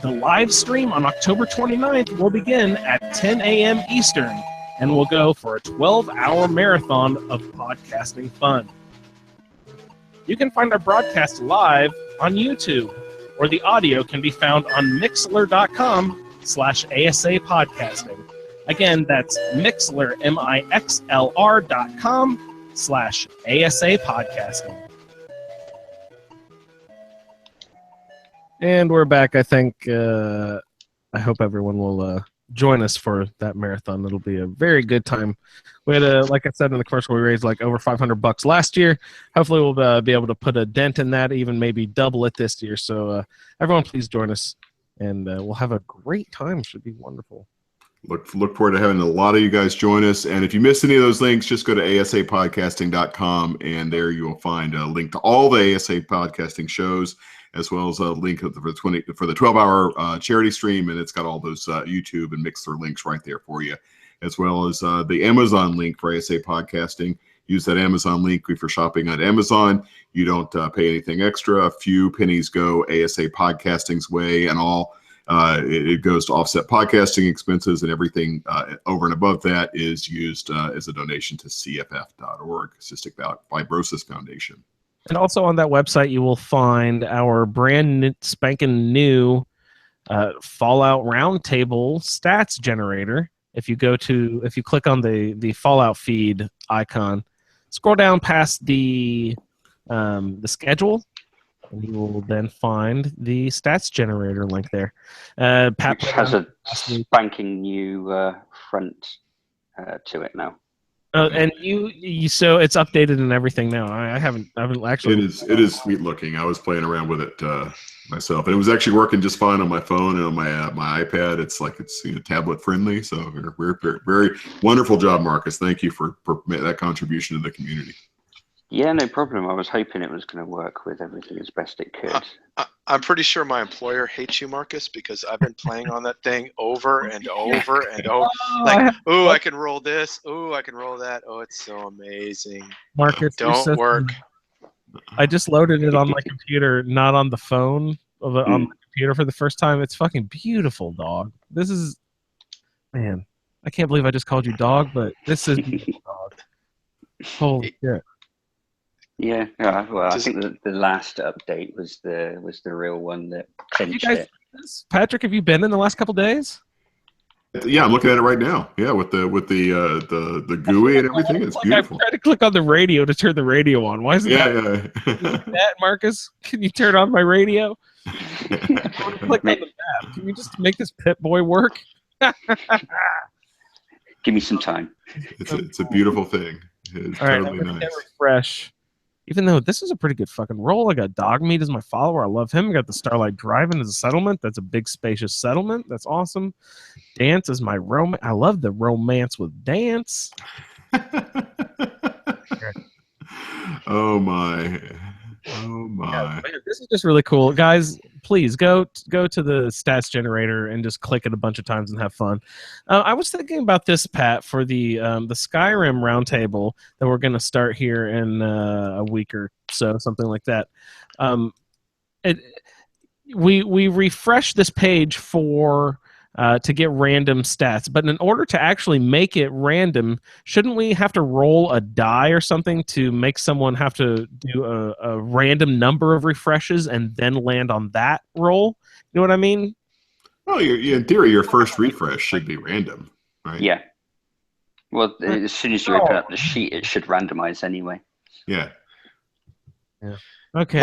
The live stream on October 29th will begin at 10 a.m. Eastern and will go for a 12-hour marathon of podcasting fun. You can find our broadcast live on YouTube, or the audio can be found on mixler.com/ASA podcasting. Again, that's Mixler, MIXLR.com/ASA podcasting. And we're back. I think, I hope everyone will join us for that marathon. It'll be a very good time. We had, like I said in the commercial, we raised like over $500 last year. Hopefully we'll be able to put a dent in that, even maybe double it this year. So everyone please join us, and we'll have a great time. It should be wonderful. Look forward to having a lot of you guys join us. And if you missed any of those links, just go to asapodcasting.com, and there you will find a link to all the ASA podcasting shows, as well as a link for the 12-hour charity stream, and it's got all those YouTube and Mixer links right there for you, as well as the Amazon link for ASA podcasting. Use that Amazon link if you're shopping on Amazon. You don't pay anything extra. A few pennies go ASA podcasting's way, and all it goes to offset podcasting expenses, and everything over and above that is used as a donation to cff.org, Cystic Fibrosis Foundation. And also on that website, you will find our brand spanking new Fallout Roundtable stats generator. If you click on the Fallout feed icon, scroll down past the schedule, and you will then find the stats generator link there. Pat Which has a spanking new front to it now. And you so it's updated and everything now. I haven't actually. It is sweet looking. I was playing around with it myself, and it was actually working just fine on my phone and on my iPad. It's tablet friendly. So we're very wonderful job, Marcus. Thank you for that contribution to the community. Yeah, no problem. I was hoping it was going to work with everything as best it could. I'm pretty sure my employer hates you, Marcus, because I've been playing on that thing over and over and over. Like, oh, I can roll this. Oh, I can roll that. Oh, it's so amazing. Marcus, don't work. I just loaded it on my computer, not on the phone. On the computer for the first time. It's fucking beautiful, dog. This is, man. I can't believe I just called you dog, but this is beautiful, dog. Holy shit. Yeah, well, I think the last update was the real one that clinched it. Patrick, have you been in the last couple days? Yeah, I'm looking at it right now. Yeah, with the GUI and everything, it's beautiful. I tried to click on the radio to turn the radio on. Why is it that, Marcus? Can you turn on my radio? Click on the map. Can you just make this Pip Boy work? Give me some time. It's a beautiful thing. It's All right, totally I'm gonna hit nice. refresh. Even though this is a pretty good fucking roll, I got Dogmeat as my follower. I love him. I got the Starlight Drive-In as a settlement. That's a big, spacious settlement. That's awesome. Dance is my romance. I love the romance with Dance. Oh my. Oh my. Yeah, man, this is just really cool, guys. Please go to the stats generator and just click it a bunch of times and have fun. I was thinking about this, Pat, for the Skyrim roundtable that we're going to start here in a week or so, something like that. We refresh this page for to get random stats, but in order to actually make it random, shouldn't we have to roll a die or something to make someone have to do a random number of refreshes and then land on that roll? You know what I mean? Well, in theory, your first refresh should be random, right? Yeah. Well, as soon as you open up the sheet, it should randomize anyway. Yeah. Yeah. Okay.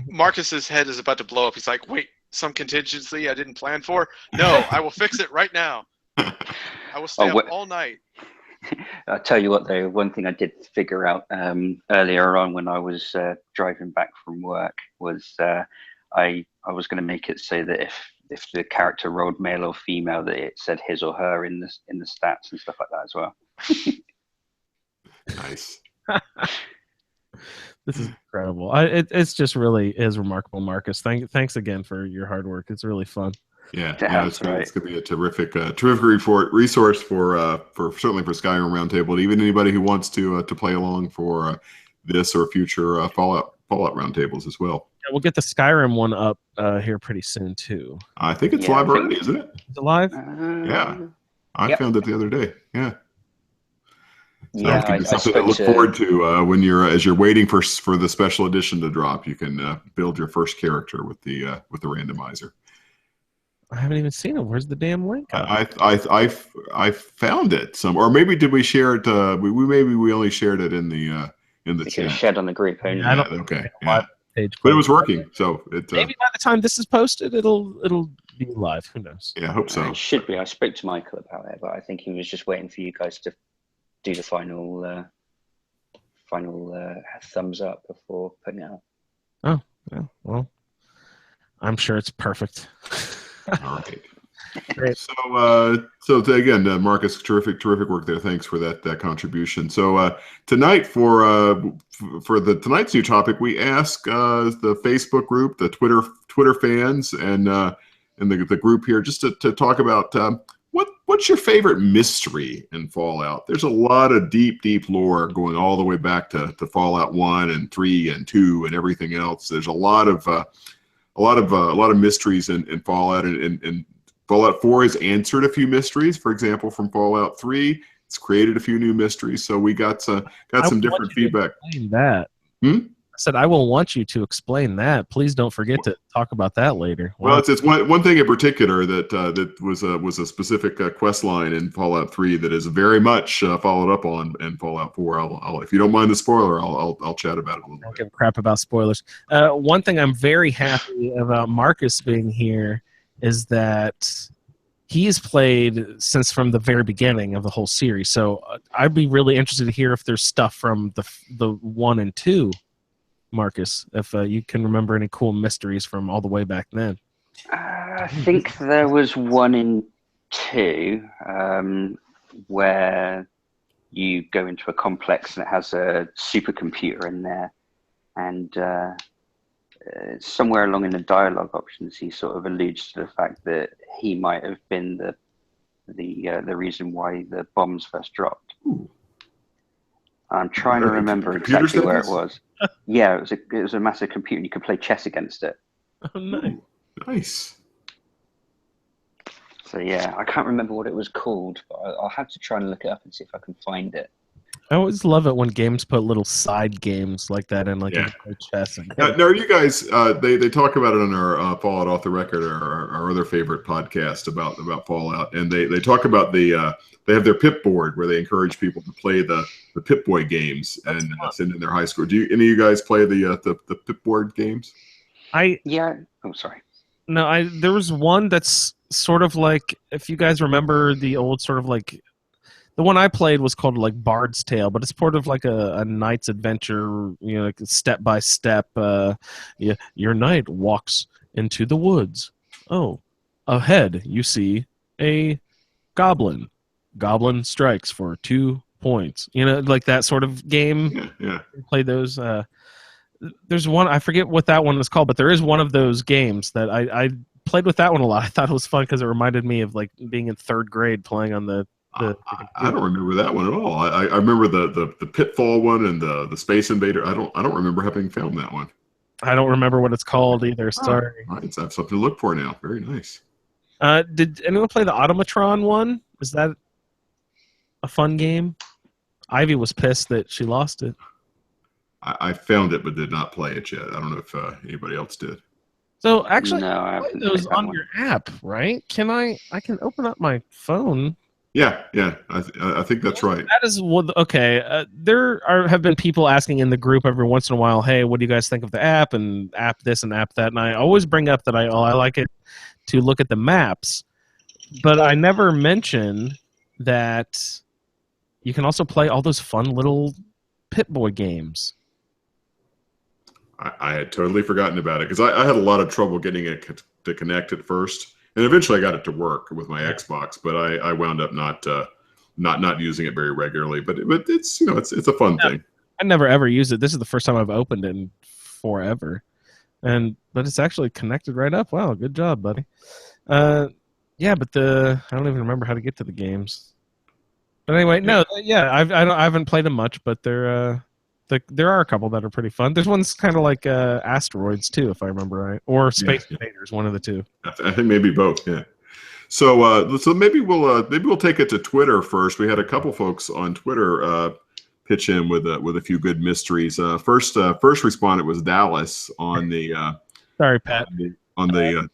Marcus's head is about to blow up. He's like, wait, some contingency I didn't plan for? No, I will fix it right now. I will stay up all night. I'll tell you what, though, one thing I did figure out earlier on when I was driving back from work was I was going to make it so that if the character rolled male or female, that it said his or her in the stats and stuff like that as well. Nice. This is incredible. It's just really is remarkable, Marcus. Thanks again for your hard work. It's really fun. Yeah, it's going to be a terrific resource for certainly for Skyrim Roundtable. Even anybody who wants to play along for this or future Fallout Roundtables as well. Yeah, we'll get the Skyrim one up here pretty soon too. I think it's live already, isn't it? Is it live? Yeah, I found it the other day. Yeah. So yeah, it can be something to look forward to when as you're waiting for the special edition to drop. You can build your first character with the randomizer. I haven't even seen it. Where's the damn link? I found it somewhere, or maybe did we share it? We only shared it in the chat. It shared on the group only. Yeah, okay. Yeah. But it was working, so it maybe by the time this is posted, it'll be live. Who knows? Yeah, I hope so. It should be. I spoke to Michael about it, but I think he was just waiting for you guys to do the final thumbs up before putting it out. Oh, yeah, well, I'm sure it's perfect. All right. Great. So again, Marcus, terrific work there. Thanks for that contribution. So tonight for tonight's new topic, we ask the Facebook group, the Twitter fans, and the group here just to talk about what's your favorite mystery in Fallout. There's a lot of deep lore going all the way back to Fallout 1 and 3 and 2 and everything else. There's a lot of mysteries in Fallout, and Fallout 4 has answered a few mysteries. For example, from Fallout 3, it's created a few new mysteries. So we got some different feedback. That. I said I will want you to explain that. Please don't forget to talk about that later. Well, it's one thing in particular that was a specific quest line in Fallout 3 that is very much followed up on in Fallout 4. I'll if you don't mind the spoiler, I'll chat about it a little bit. Don't give a crap about spoilers. One thing I'm very happy about Marcus being here is that he's played since from the very beginning of the whole series. So I'd be really interested to hear if there's stuff from the 1 and 2. Marcus, if you can remember any cool mysteries from all the way back then. I think there was 1 in 2 where you go into a complex and it has a supercomputer in there, and somewhere along in the dialogue options he sort of alludes to the fact that he might have been the reason why the bombs first dropped. Ooh. I'm trying to remember exactly where it was. Yeah, it was a massive computer, and you could play chess against it. Oh, nice. Nice. So yeah, I can't remember what it was called, but I'll have to try and look it up and see if I can find it. I always love it when games put little side games like that in, like chess. And now, you guys, they talk about it on our Fallout Off the Record, our other favorite podcast about Fallout, and they talk about they have their Pip board where they encourage people to play the Pip Boy games and send in their high score. Do any of you guys play the Pip board games? Yeah. Oh, sorry. No, there was one that's sort of like, if you guys remember the old sort of like, the one I played was called like Bard's Tale, but it's sort of like a knight's adventure, like step by step. Your knight walks into the woods. Oh, ahead you see a goblin. Goblin strikes for 2 points. Like that sort of game. Yeah. Play those. There's one, I forget what that one is called, but there is one of those games that I played with that one a lot. I thought it was fun because it reminded me of like being in 3rd grade playing on the I don't remember that one at all. I remember the Pitfall one and the Space Invader. I don't remember having found that one. I don't remember what it's called either. Sorry. All right, so I have something to look for now. Very nice. Did anyone play the Automatron one? Is that a fun game? Ivy was pissed that she lost it. I found it but did not play it yet. I don't know if anybody else did. So actually, No, I you haven't can play those played that on one. your app, right? I can open up my phone. Yeah. I think that's right. That is okay. Have been people asking in the group every once in a while, hey, what do you guys think of the app and app this and app that? And I always bring up that I like it to look at the maps, but I never mention that you can also play all those fun little Pip-Boy games. I had totally forgotten about it because I had a lot of trouble getting it to connect at first, and eventually I got it to work with my Xbox. But I wound up not using it very regularly. But it's it's a fun thing. I never ever used it. This is the first time I've opened it in forever, but it's actually connected right up. Wow, good job, buddy. Yeah, but I don't even remember how to get to the games. But anyway, no, yeah, I haven't played them much, but there are a couple that are pretty fun. There's one's kind of like Asteroids too, if I remember right, or Space Invaders, one of the two. I think maybe both. Yeah. So maybe we'll take it to Twitter first. We had a couple folks on Twitter pitch in with a few good mysteries. First respondent was Dallas on the. Sorry, Pat. On the.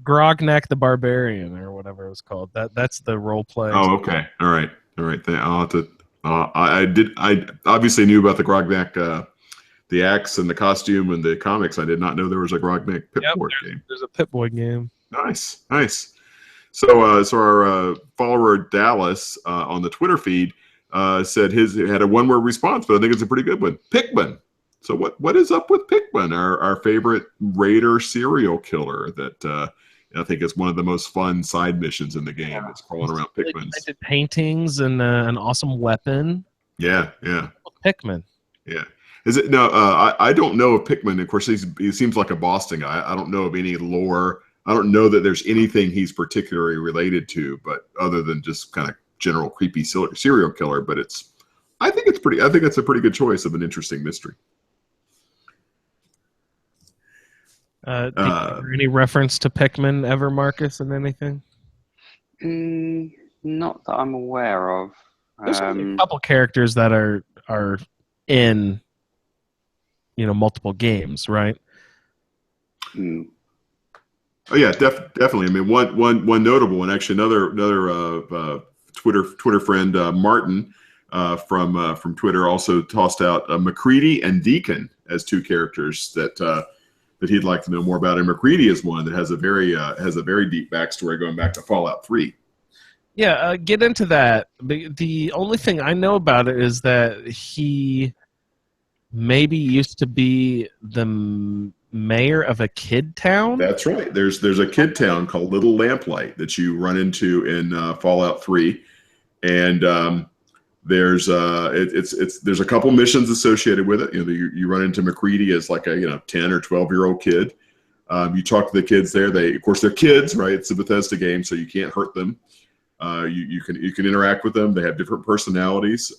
Grognak the Barbarian, or whatever it was called. That's the role play. Oh, okay. All right. I'll have to. I obviously knew about the Grognak, the axe and the costume and the comics. I did not know there was a Grognak Pip-Boy game. There's a Pip-Boy game. Nice. So our follower Dallas on the Twitter feed said he had a one-word response, but I think it's a pretty good one. Pikmin. So what is up with Pikmin, our favorite raider serial killer that I think is one of the most fun side missions in the game. It's crawling around Pikmin. Paintings and an awesome weapon. Yeah. Pikmin. Yeah. Is it no? I don't know of Pikmin. Of course, he seems like a Boston guy. I don't know of any lore. I don't know that there's anything he's particularly related to, but other than just kind of general creepy serial killer. But I think it's a pretty good choice of an interesting mystery. Any reference to Pikmin ever, Marcus, in anything? Not that I'm aware of. There's a couple characters that are in multiple games, right? Oh yeah, definitely. I mean, one notable one, actually, another Twitter friend, Martin from Twitter, also tossed out McCready and Deacon as two characters that he'd like to know more about. And McCready is one that has a very deep backstory going back to Fallout 3. Yeah, get into that. The only thing I know about it is that he maybe used to be the mayor of a kid town. That's right. There's a kid town called Little Lamplight that you run into in Fallout 3, and there's a couple missions associated with it. You run into McCready as like a 10 or 12-year-old kid. You talk to the kids there. Of course they're kids, right? It's a Bethesda game, so you can't hurt them. You can interact with them. They have different personalities.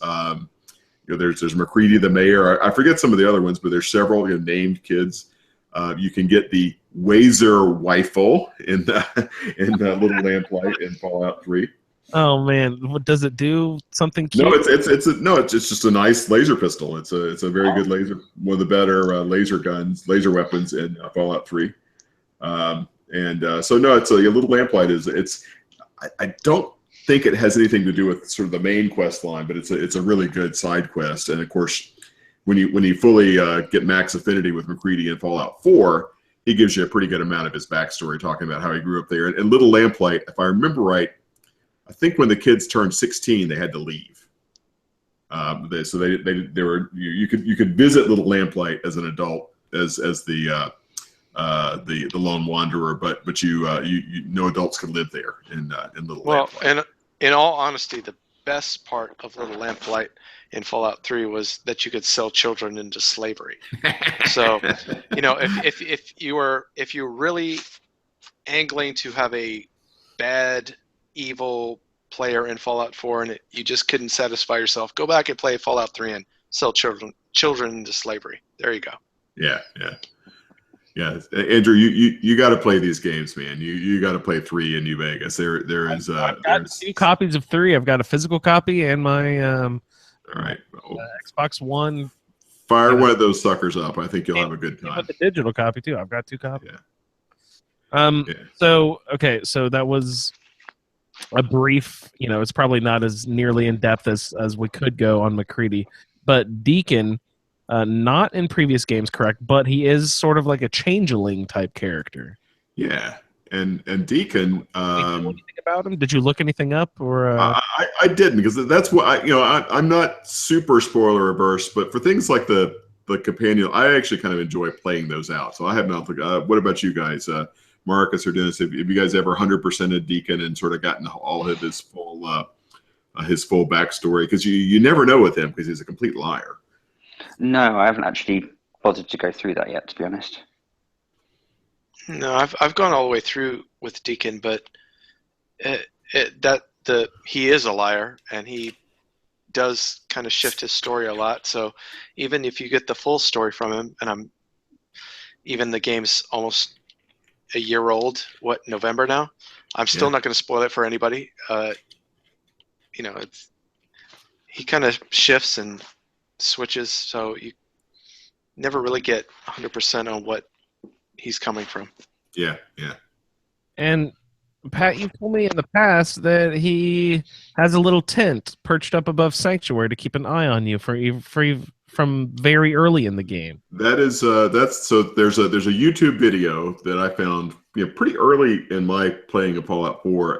There's McCready the mayor. I forget some of the other ones, but there's several named kids. You can get the Wazer rifle in Little Lamplight in Fallout 3. Oh man, does it do something cute? No, it's just a nice laser pistol. It's a very good laser, one of the better laser weapons in Fallout 3. So no, it's a Little Lamplight I don't think it has anything to do with sort of the main quest line, but it's a really good side quest. And of course, when you fully get max affinity with McCready in Fallout 4, he gives you a pretty good amount of his backstory, talking about how he grew up there. And Little Lamplight, if I remember right, I think when the kids turned 16, they had to leave. They were you could visit Little Lamplight as an adult as the lone wanderer, but you no adults could live there in Little Lamplight. And in all honesty, the best part of Little Lamplight in Fallout 3 was that you could sell children into slavery. So, if you were really angling to have a bad, evil player in Fallout 4 and you just couldn't satisfy yourself, go back and play Fallout 3 and sell children into slavery. There you go. Yeah. Andrew, you got to play these games, man. You got to play 3 in New Vegas. I've got 2 copies of 3. I've got a physical copy and my all right, Xbox One. Fire one of those suckers up. I think you'll have a good time. With the digital copy too. I've got 2 copies. Yeah. So that was a brief. It's probably not as nearly in depth as we could go on McCready, but Deacon. Not in previous games, correct? But he is sort of like a changeling type character. Yeah, and Deacon. Did you know anything about him? Did you look anything up, or? I didn't, because that's what I'm not super spoiler averse, but for things like the companion, I actually kind of enjoy playing those out. So I have not. What about you guys, Marcus or Dennis? Have you guys ever 100%ed Deacon and sort of gotten all of his full backstory? Because you never know with him because he's a complete liar. No, I haven't actually bothered to go through that yet, to be honest. No, I've gone all the way through with Deacon, but he is a liar, and he does kind of shift his story a lot. So even if you get the full story from him, and even the game's almost a year old, November now? I'm still not going to spoil it for anybody. He kind of shifts and switches, so you never really get 100% on what he's coming from. Yeah. And Pat, you told me in the past that he has a little tent perched up above Sanctuary to keep an eye on you from very early in the game. There's a YouTube video that I found pretty early in my playing of Fallout 4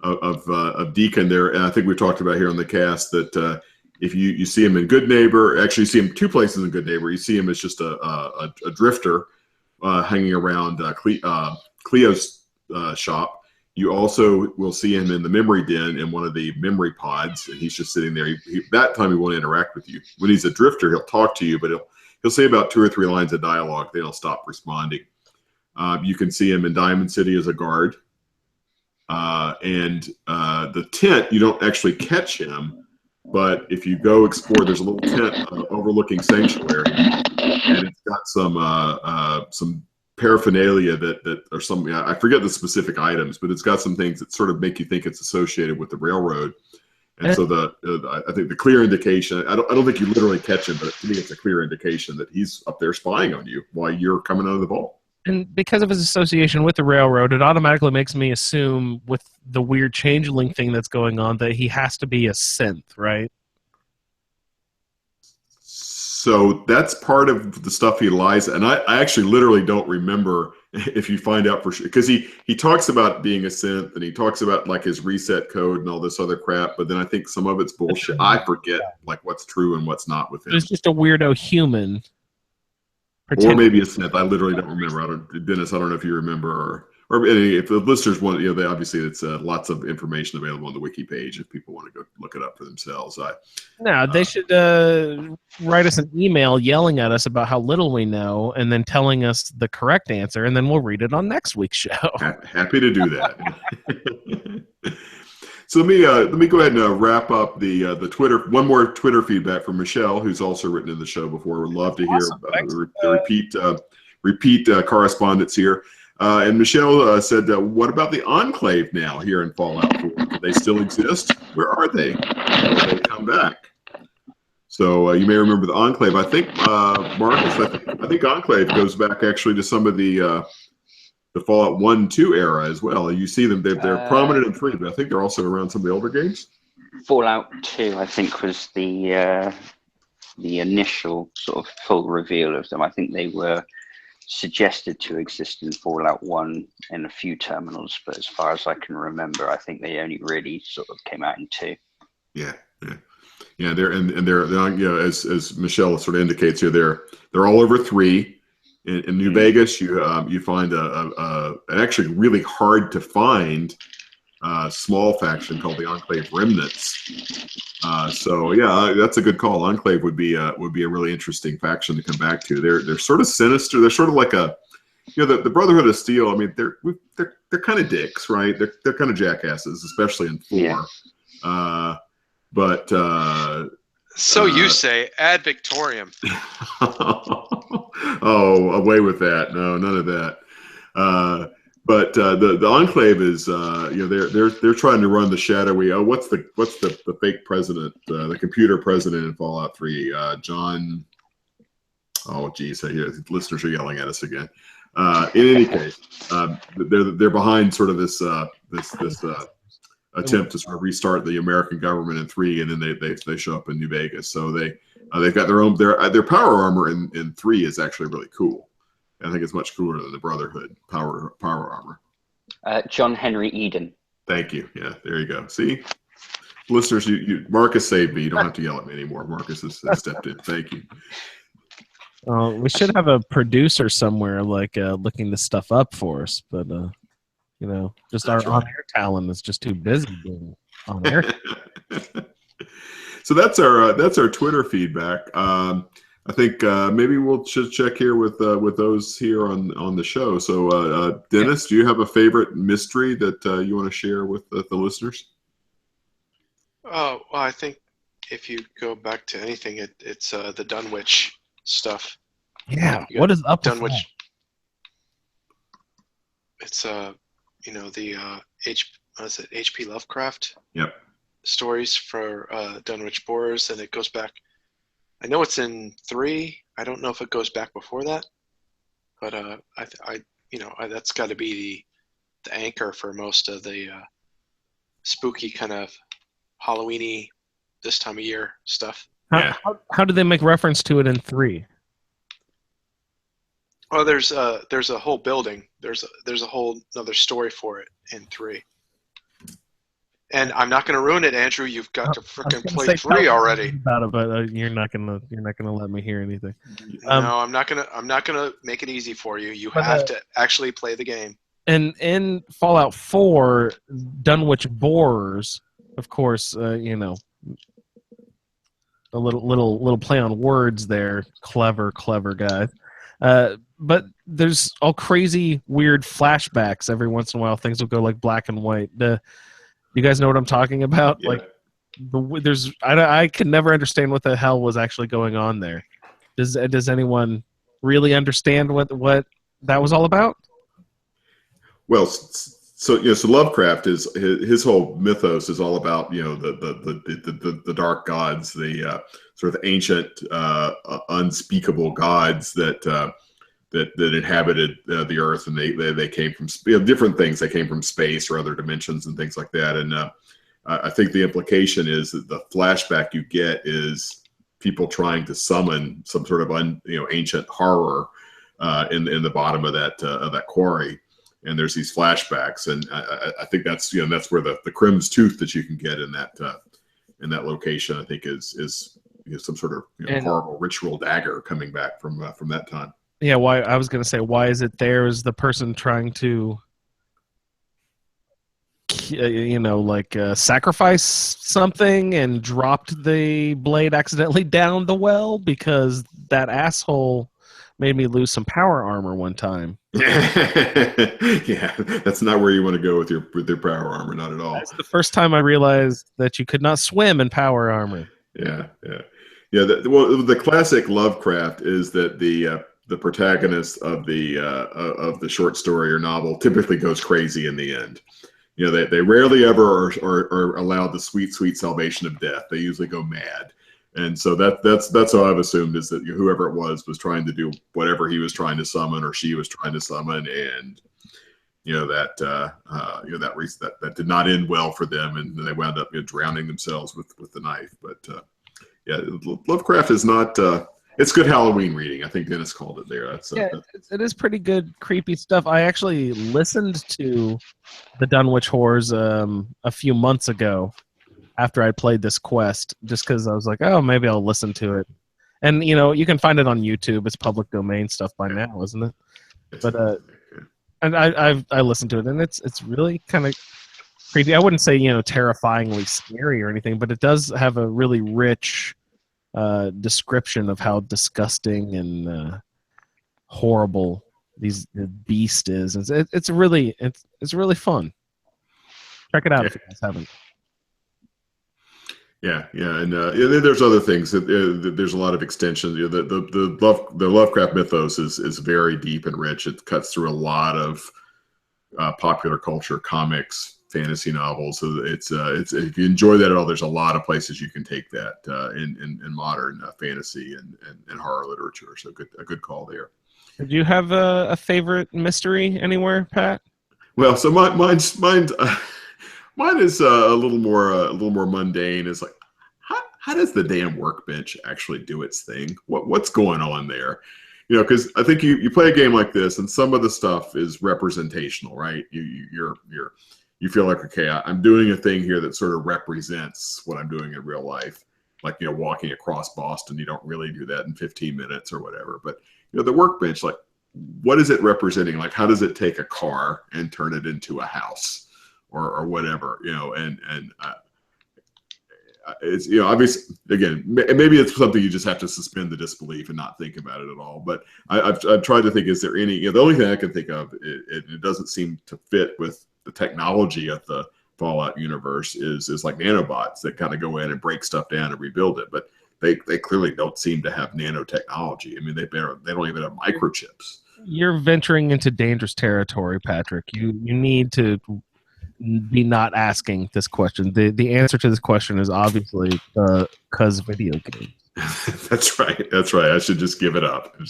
of Deacon there, and I think we talked about here on the cast that if you see him in Good Neighbor, actually you see him 2 places in Good Neighbor. You see him as just a drifter hanging around Cleo's shop. You also will see him in the memory den in one of the memory pods, and he's just sitting there. That time he won't interact with you. When he's a drifter, he'll talk to you, but he'll say about 2 or 3 lines of dialogue. Then he'll stop responding. You can see him in Diamond City as a guard. And the tent, you don't actually catch him. But if you go explore, there's a little tent overlooking Sanctuary, and it's got some paraphernalia that are some, I forget the specific items, but it's got some things that sort of make you think it's associated with the railroad. And so I think the clear indication, I don't think you literally catch him, but to me it's a clear indication that he's up there spying on you while you're coming out of the vault. And because of his association with the railroad, it automatically makes me assume, with the weird changeling thing that's going on, that he has to be a synth, right? So that's part of the stuff he lies. And I actually literally don't remember if you find out for sure. Because he talks about being a synth, and he talks about like his reset code and all this other crap. But then I think some of it's bullshit. I forget like what's true and what's not with him. It's just a weirdo human. Or maybe a synth. I literally don't remember. Dennis, I don't know if you remember, or if the listeners want, they obviously it's lots of information available on the wiki page if people want to go look it up for themselves. They should write us an email yelling at us about how little we know, and then telling us the correct answer, and then we'll read it on next week's show. Happy to do that. So let me go ahead and wrap up the Twitter. One more Twitter feedback from Michelle, who's also written in the show before. We'd love to hear the repeat correspondence here. And Michelle said, "What about the Enclave now here in Fallout 4? Do they still exist? Where are they? Will they come back?" So you may remember the Enclave. I think Marcus. I think Enclave goes back actually to some of the Fallout 1-2 era as well. You see them; they're prominent in 3, but I think they're also around some of the older games. Fallout 2, I think, was the initial sort of full reveal of them. I think they were suggested to exist in Fallout 1 in a few terminals, but as far as I can remember, I think they only really sort of came out in 2. Yeah. They're as Michelle sort of indicates here, they're all over 3. In New Vegas, you find an actually really hard to find small faction called the Enclave Remnants. So yeah, that's a good call. Enclave would be a really interesting faction to come back to. They're sort of sinister. They're sort of like the Brotherhood of Steel. I mean, they're kind of dicks, right? They're kind of jackasses, especially in 4. Yeah. But so you say ad Victorium. Oh, away with that. No, none of that. But the Enclave is they're trying to run the shadowy. What's the fake president, the computer president in Fallout 3? John. Oh, geez, listeners are yelling at us again. In any case, they're behind sort of this attempt to sort of restart the American government in 3, and then they show up in New Vegas. So they've got their power armor in 3 is actually really cool. I think it's much cooler than the Brotherhood power armor. John Henry Eden. Thank you. Yeah, there you go. See, listeners, Marcus saved me. You don't have to yell at me anymore. Marcus has stepped in. Thank you. We should have a producer somewhere looking this stuff up for us, but just our on-air talent is just too busy being on air. So that's our Twitter feedback. I think maybe we'll just check here with those here on the show. So Dennis, do you have a favorite mystery that you want to share with the listeners? Oh, well, I think if you go back to anything, it's the Dunwich stuff. Yeah, what is up with Dunwich? that? It's the H.P. Lovecraft. Yep. Stories for Dunwich Borers, and it goes back. I know it's in 3. I don't know if it goes back before that, but that's got to be the anchor for most of the spooky kind of Halloweeny this time of year stuff. How do they make reference to it in 3? Oh, there's a whole building. There's a whole another story for it in 3. And I'm not going to ruin it, Andrew. You've got to freaking play 3 already. About it, but you're not gonna let me hear anything. No, I'm not gonna make it easy for you. You have to actually play the game. And in Fallout 4, Dunwich Borers, of course, a little play on words there. Clever guys. But there's all crazy, weird flashbacks. Every once in a while, things will go like black and white. You guys know what I'm talking about? Yeah. I could never understand what the hell was actually going on there. Does anyone really understand what that was all about? Well, so Lovecraft is his whole mythos is all about the dark gods, the sort of ancient unspeakable gods that inhabited the earth, and they came from different things. They came from space or other dimensions and things like that. And I think the implication is that the flashback you get is people trying to summon some sort of ancient horror in the bottom of that quarry. And there's these flashbacks, and I think that's where the Crim's Tooth that you can get in that location, I think is some sort of horrible ritual dagger coming back from that time. Yeah, why? I was going to say, why is it there? Is the person trying to, sacrifice something and dropped the blade accidentally down the well? Because that asshole made me lose some power armor one time. Yeah, that's not where you want to go with your power armor, not at all. That's the first time I realized that you could not swim in power armor. Yeah. The classic Lovecraft is that the protagonist of the short story or novel typically goes crazy in the end. They rarely ever are allowed the sweet salvation of death. They usually go mad. And so that's how I've assumed is that whoever it was trying to do whatever he was trying to summon or she was trying to summon, and that did not end well for them, and they wound up drowning themselves with the knife. But Lovecraft is not It's good Halloween reading. I think Dennis called it there. It is pretty good, creepy stuff. I actually listened to the Dunwich Horrors a few months ago after I played this quest, just because I was like, oh, maybe I'll listen to it. And you can find it on YouTube. It's public domain stuff by now, isn't it? But and I listened to it, and it's really kind of creepy. I wouldn't say terrifyingly scary or anything, but it does have a really rich description of how disgusting and horrible the beast is. It's really fun. Check it out if you guys haven't. Yeah, and there's other things. There's a lot of extensions. The Lovecraft mythos is very deep and rich. It cuts through a lot of popular culture, comics, fantasy novels. So it's if you enjoy that at all, there's a lot of places you can take that in modern fantasy and horror literature. So a good call there. Did you have a favorite mystery anywhere, Pat? Well, so mine is a little more mundane. It's like, how does the damn workbench actually do its thing? What's going on there? Because I think you play a game like this, and some of the stuff is representational, right? You feel like, okay, I'm doing a thing here that sort of represents what I'm doing in real life, like walking across Boston. You don't really do that in 15 minutes or whatever, but the workbench, like, what is it representing? Like, how does it take a car and turn it into a house? Or whatever, and it's obviously, again, maybe it's something you just have to suspend the disbelief and not think about it at all. But I've tried to think, is there any? The only thing I can think of, it doesn't seem to fit with the technology of the Fallout universe is like nanobots that kind of go in and break stuff down and rebuild it. But they clearly don't seem to have nanotechnology. I mean, they don't even have microchips. You're venturing into dangerous territory, Patrick. You need to be not asking this question. The answer to this question is obviously because video games. That's right. I should just give it up. And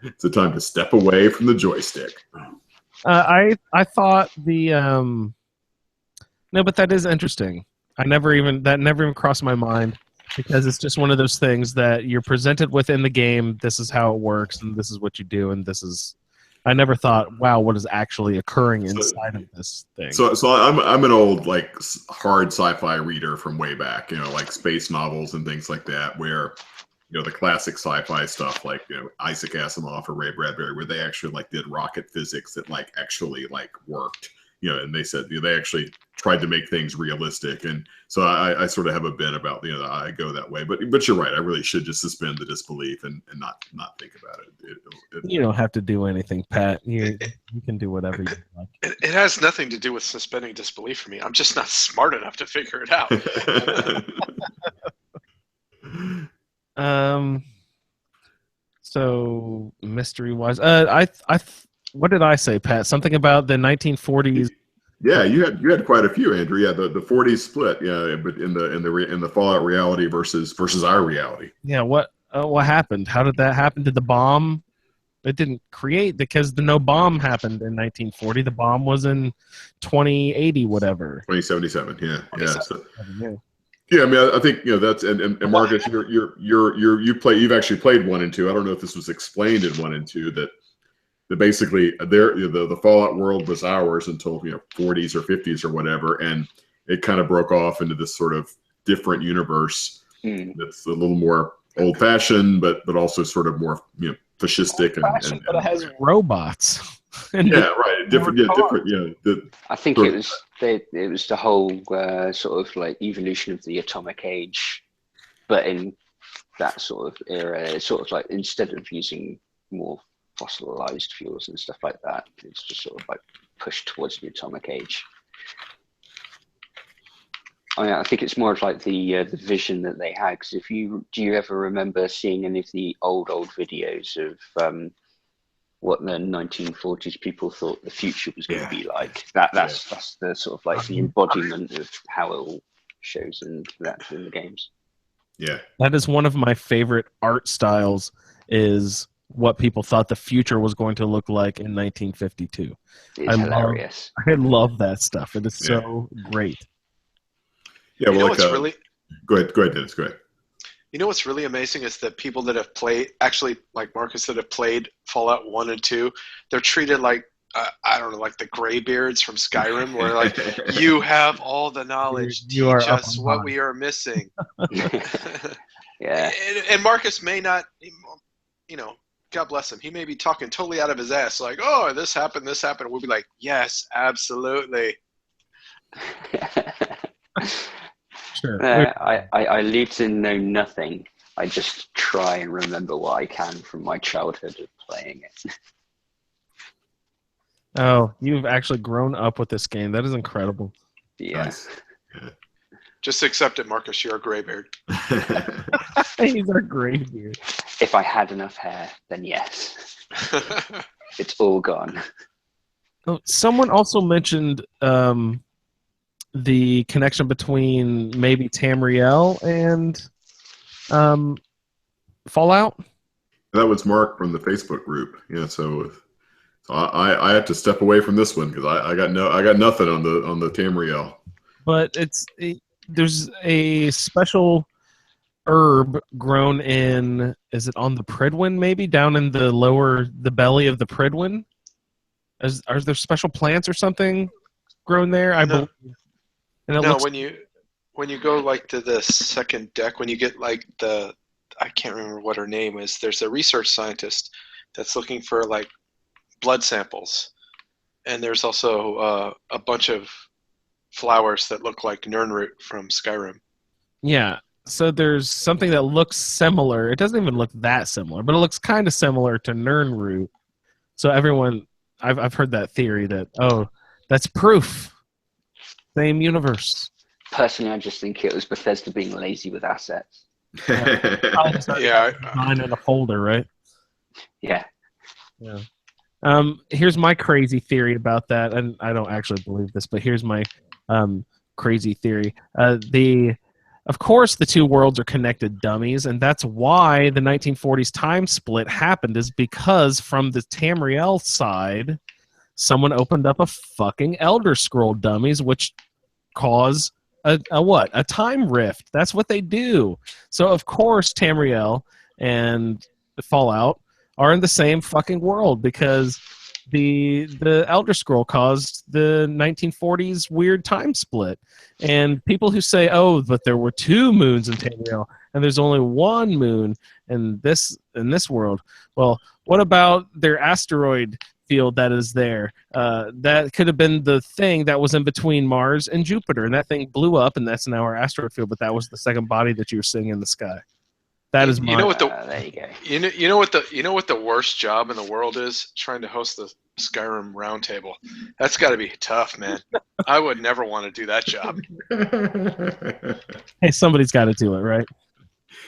it's a time to step away from the joystick. I thought no, but that is interesting. That never even crossed my mind, because it's just one of those things that you're presented with in the game. This is how it works, and this is what you do, and this is. I never thought, wow, what is actually occurring inside of this thing? So I'm an old hard sci-fi reader from way back, like space novels and things like that, where the classic sci-fi stuff like Isaac Asimov or Ray Bradbury, where they actually did rocket physics that actually worked. And they said they actually tried to make things realistic, and so I sort of have a bit about I go that way. But you're right, I really should just suspend the disbelief and not think about it. You don't have to do anything, Pat. You can do whatever you like. It has nothing to do with suspending disbelief for me. I'm just not smart enough to figure it out. So mystery wise, what did I say, Pat? Something about the 1940s. Yeah, you had quite a few, Andrew. Yeah, the 40s split. Yeah, but in the Fallout reality versus our reality. Yeah, what happened? How did that happen? Did the bomb? It didn't create, because no bomb happened in 1940. The bomb was in 2080, whatever. 2077. Yeah. Yeah. Yeah, I mean, I think that's and Marcus, you've actually played 1 and 2. I don't know if this was explained in 1 and 2 that basically the Fallout world was ours until 40s or 50s or whatever, and it kind of broke off into this sort of different universe that's a little more old-fashioned, but also sort of more fascistic but it has robots. Yeah, right. Different. I think it was the whole sort of evolution of the atomic age, but in that sort of era, sort of instead of using more fossilized fuels and stuff like that, it's just sort of pushed towards the atomic age. I think it's more of the vision that they had. Because do you ever remember seeing any of the old videos of what the 1940s people thought the future was going to be like? That's the sort of the embodiment of how it all shows in the games. Yeah, that is one of my favorite art styles. Is what people thought the future was going to look like in 1952. It's hilarious. I love that stuff. It is so great. Yeah, well, what's really... Go ahead, Dennis. Go ahead. You know what's really amazing is that people that have played, actually like Marcus, that have played Fallout 1 and 2, they're treated like, I don't know, like the Greybeards from Skyrim, where like, you have all the knowledge, You are teach up us on what high. we are missing. Yeah. And Marcus may not, you know, God bless him, he may be talking totally out of his ass, like, oh, this happened. We'll be like, yes, absolutely. Sure. I leave to know nothing. I just try and remember what I can from my childhood of playing it. Oh, you've actually grown up with this game. That is incredible. Yeah. Nice. Just accept it, Marcus. You're a graybeard. He's our graybeard. If I had enough hair, then yes. It's all gone. Oh, someone also mentioned the connection between maybe Tamriel and Fallout. That was Mark from the Facebook group. Yeah, so I have to step away from this one because I got nothing on the Tamriel. But there's a special herb grown in, is it on the Pridwin, maybe down in the belly of the Pridwin? Are there special plants or something grown there? I believe. And it looks, when you go like to the second deck, when you get like I can't remember what her name is. There's a research scientist that's looking for like blood samples, and there's also a bunch of flowers that look like Nirnroot from Skyrim. yeah. So there's something that looks similar. It doesn't even look that similar, but it looks kind of similar to Nirnroot. So everyone, I've heard that theory that, oh, that's proof. Same universe. Personally, I just think it was Bethesda being lazy with assets. Yeah. Mine in a folder, right? Yeah. Yeah. Here's my crazy theory about that, and I don't actually believe this, but here's my crazy theory. Of course, the two worlds are connected dummies, and that's why the 1940s time split happened, is because from the Tamriel side, someone opened up a fucking Elder Scroll dummies, which cause a time rift. That's what they do. So, of course, Tamriel and Fallout are in the same fucking world because the Elder Scroll caused the 1940s weird time split. And people who say, oh, but there were two moons in Tamriel and there's only one moon in this world. Well, what about their asteroid field that is there? That could have been the thing that was in between Mars and Jupiter, and that thing blew up, and that's now our asteroid field, but that was the second body that you were seeing in the sky. That is my... You know what there you go. You know what the worst job in the world is? Trying to host the Skyrim roundtable. That's got to be tough, man. I would never want to do that job. Hey, somebody's got to do it, right?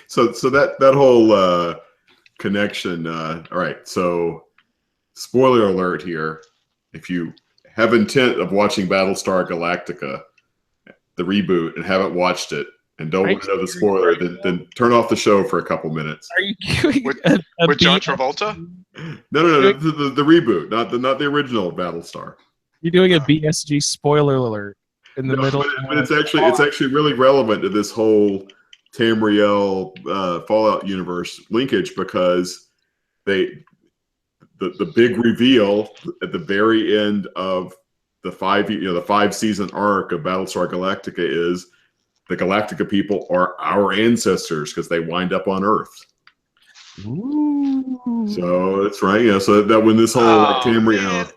So that whole connection. All right. So, spoiler alert here. If you have intent of watching Battlestar Galactica, the reboot, and haven't watched it, and don't want to know the spoiler, then turn off the show for a couple minutes. Are you doing with John Travolta? No, the reboot, not the original Battlestar. You're doing a BSG spoiler alert in the middle. But it's actually really relevant to this whole Tamriel Fallout universe linkage, because the big reveal at the very end of the 5-season arc of Battlestar Galactica is the Galactica people are our ancestors because they wind up on Earth. Ooh. So that's right. Yeah. So that when this whole Tamriel.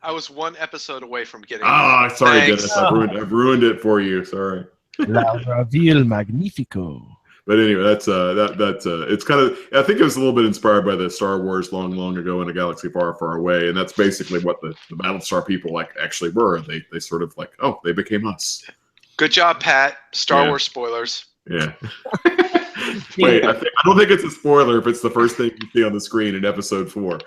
I was one episode away from getting. Sorry, Thanks. Dennis. I've ruined it for you. Sorry. La Raville Magnifico. But anyway, that's it's kind of, I think it was a little bit inspired by the Star Wars long ago in a galaxy far, far away, and that's basically what the Battlestar people actually were. They sort of like, oh, they became us. Good job, Pat. Star Wars spoilers. Yeah. Wait, I don't think it's a spoiler if it's the first thing you see on the screen in episode 4.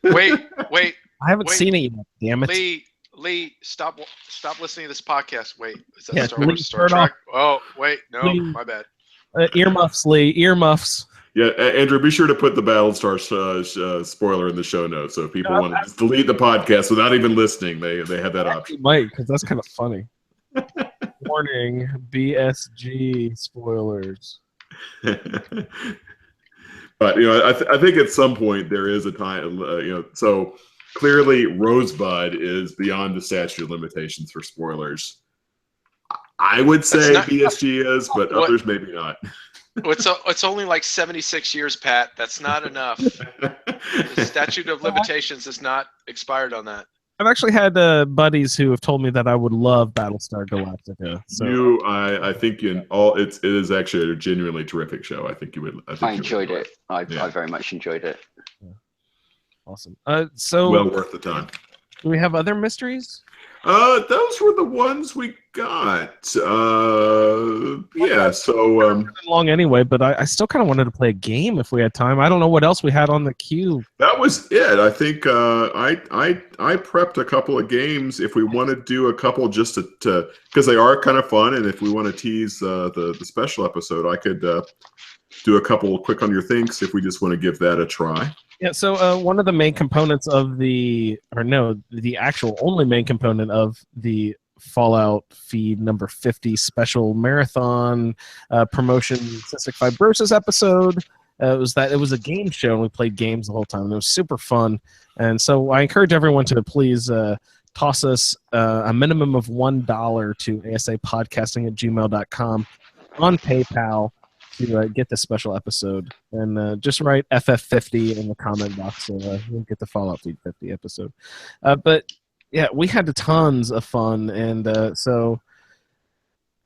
Wait. I haven't seen it yet. Damn it. Lee, stop listening to this podcast. Wait, is that Yeah, Star Wars? Star turn off. Trek? Oh, wait, no, Lee. my bad. Earmuffs, Lee. Earmuffs. Yeah, Andrew, be sure to put the Battlestar spoiler in the show notes. So if people want to just delete the podcast without even listening, they have that option. Might, because that's kind of funny. Warning, BSG spoilers. But I think at some point there is a time. So clearly Rosebud is beyond the statute of limitations for spoilers. I would say BSG is, but others maybe not. It's only like 76 years, Pat. That's not enough. The statute of limitations is not expired on that. I've actually had buddies who have told me that I would love Battlestar Galactica. So I think it is actually a genuinely terrific show. I think you would. I enjoyed it. I very much enjoyed it. Yeah. Awesome. So well worth the time. Do we have other mysteries? Those were the ones we got. Yeah. So long anyway, but I still kind of wanted to play a game if we had time. I don't know what else we had on the queue. That was it. I think I prepped a couple of games. If we want to do a couple just to because they are kind of fun, and if we want to tease the special episode, I could do a couple quick on your thinks if we just want to give that a try. Yeah, so one of the main components of the actual only main component of the Fallout feed number 50 special marathon promotion cystic fibrosis episode was that it was a game show and we played games the whole time. And it was super fun. And so I encourage everyone to please toss us a minimum of $1 to asapodcasting@gmail.com on PayPal to get this special episode, and just write FF50 in the comment box so you'll get the Fallout Feed 50 episode. But yeah, we had tons of fun, and so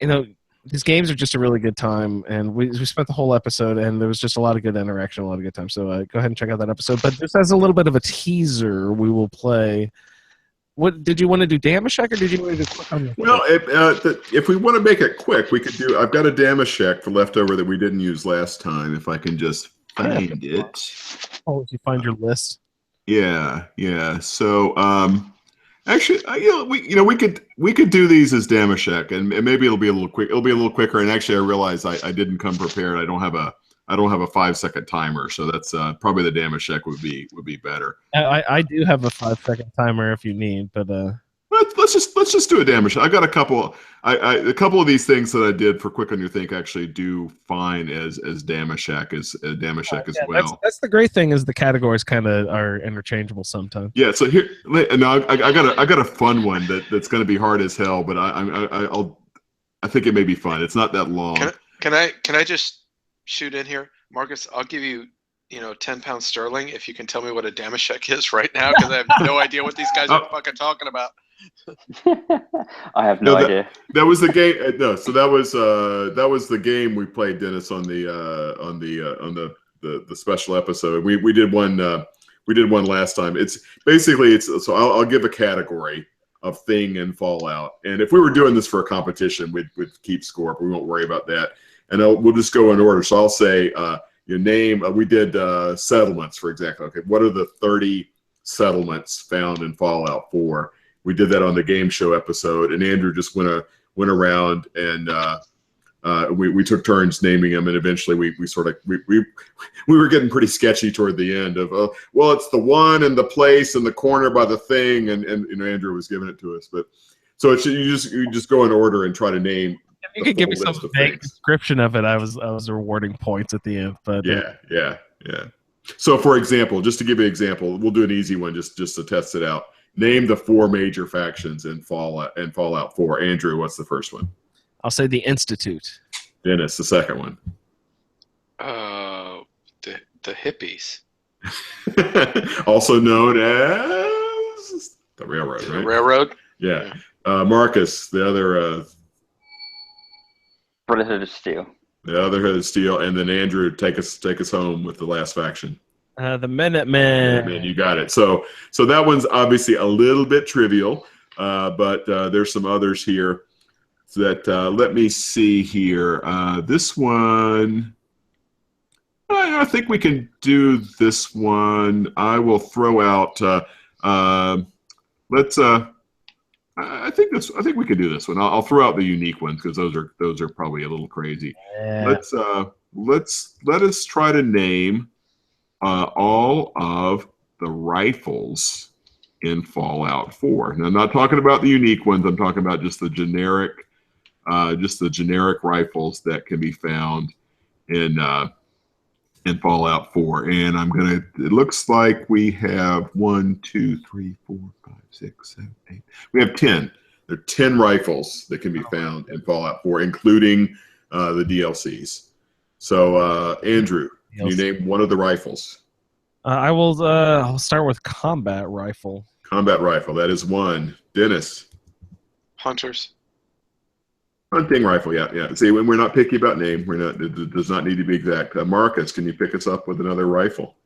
these games are just a really good time, and we spent the whole episode, and there was just a lot of good interaction, a lot of good time. So go ahead and check out that episode. But just as a little bit of a teaser, we will play. What did you want to do, Damashek, or did you want to do quick on the Well, if we want to make it quick, we could do. I've got a Damashek for leftover that we didn't use last time. If I can just find it. Oh, did you find your list? Yeah. So, actually, we could do these as Damashek, and maybe it'll be a little quick. It'll be a little quicker. And actually, I realized I didn't come prepared. I don't have a 5-second timer, so that's probably the Damashek would be better. I do have a 5-second timer if you need, but let's just do a Damashek. I got a couple. A couple of these things that I did for Quick on Your Think actually do fine as Damashek as well. That's the great thing is the categories kind of are interchangeable sometimes. Yeah. So here, now I got a fun one that's going to be hard as hell, but I think it may be fun. It's not that long. Can I just shoot in here, Marcus? I'll give you 10 pounds sterling if you can tell me what a Damashek is right now, because I have no idea what these guys are fucking talking about. I have no idea. That was the game. No, so that was the game we played, Dennis, on the special episode. We did one last time. It's basically so I'll give a category of thing in Fallout, and if we were doing this for a competition, we'd keep score, but we won't worry about that. And we'll just go in order. So I'll say your name. We did settlements, for example. Okay, what are the 30 settlements found in Fallout 4? We did that on the game show episode, and Andrew just went around and we took turns naming them, and eventually we were getting pretty sketchy toward the end of well, it's the one and the place and the corner by the thing, and Andrew was giving it to us. But so you just go in order and try to name. You could give me some vague description of it. I was rewarding points at the end, but yeah. So, for example, just to give you an example, we'll do an easy one just to test it out. Name the 4 major factions in Fallout 4. Andrew, what's the first one? I'll say the Institute. Dennis, the second one. The hippies. Also known as the railroad, right? The railroad. Yeah. Marcus, the other. Brotherhood of Steel. The Brotherhood of Steel, and then Andrew, take us home with the last faction. The Minutemen. You got it. So that one's obviously a little bit trivial, but there's some others here that let me see here. This one, I think we can do this one. I will throw out. I think we could do this one. I'll throw out the unique ones because those are probably a little crazy. Yeah. Let us try to name all of the rifles in Fallout 4. Now, I'm not talking about the unique ones. I'm talking about just the generic rifles that can be found in Fallout 4. And it looks like we have 1, 2, 3, 4, 5, 6, 7, 8. We have 10. There are 10 rifles that can be found in Fallout 4, including the DLCs. So, Andrew, can you name one of the rifles? I will. I'll start with combat rifle. Combat rifle. That is one. Dennis. Hunters. Hunting rifle. Yeah. See, when we're not picky about name, it does not need to be exact. Marcus, can you pick us up with another rifle?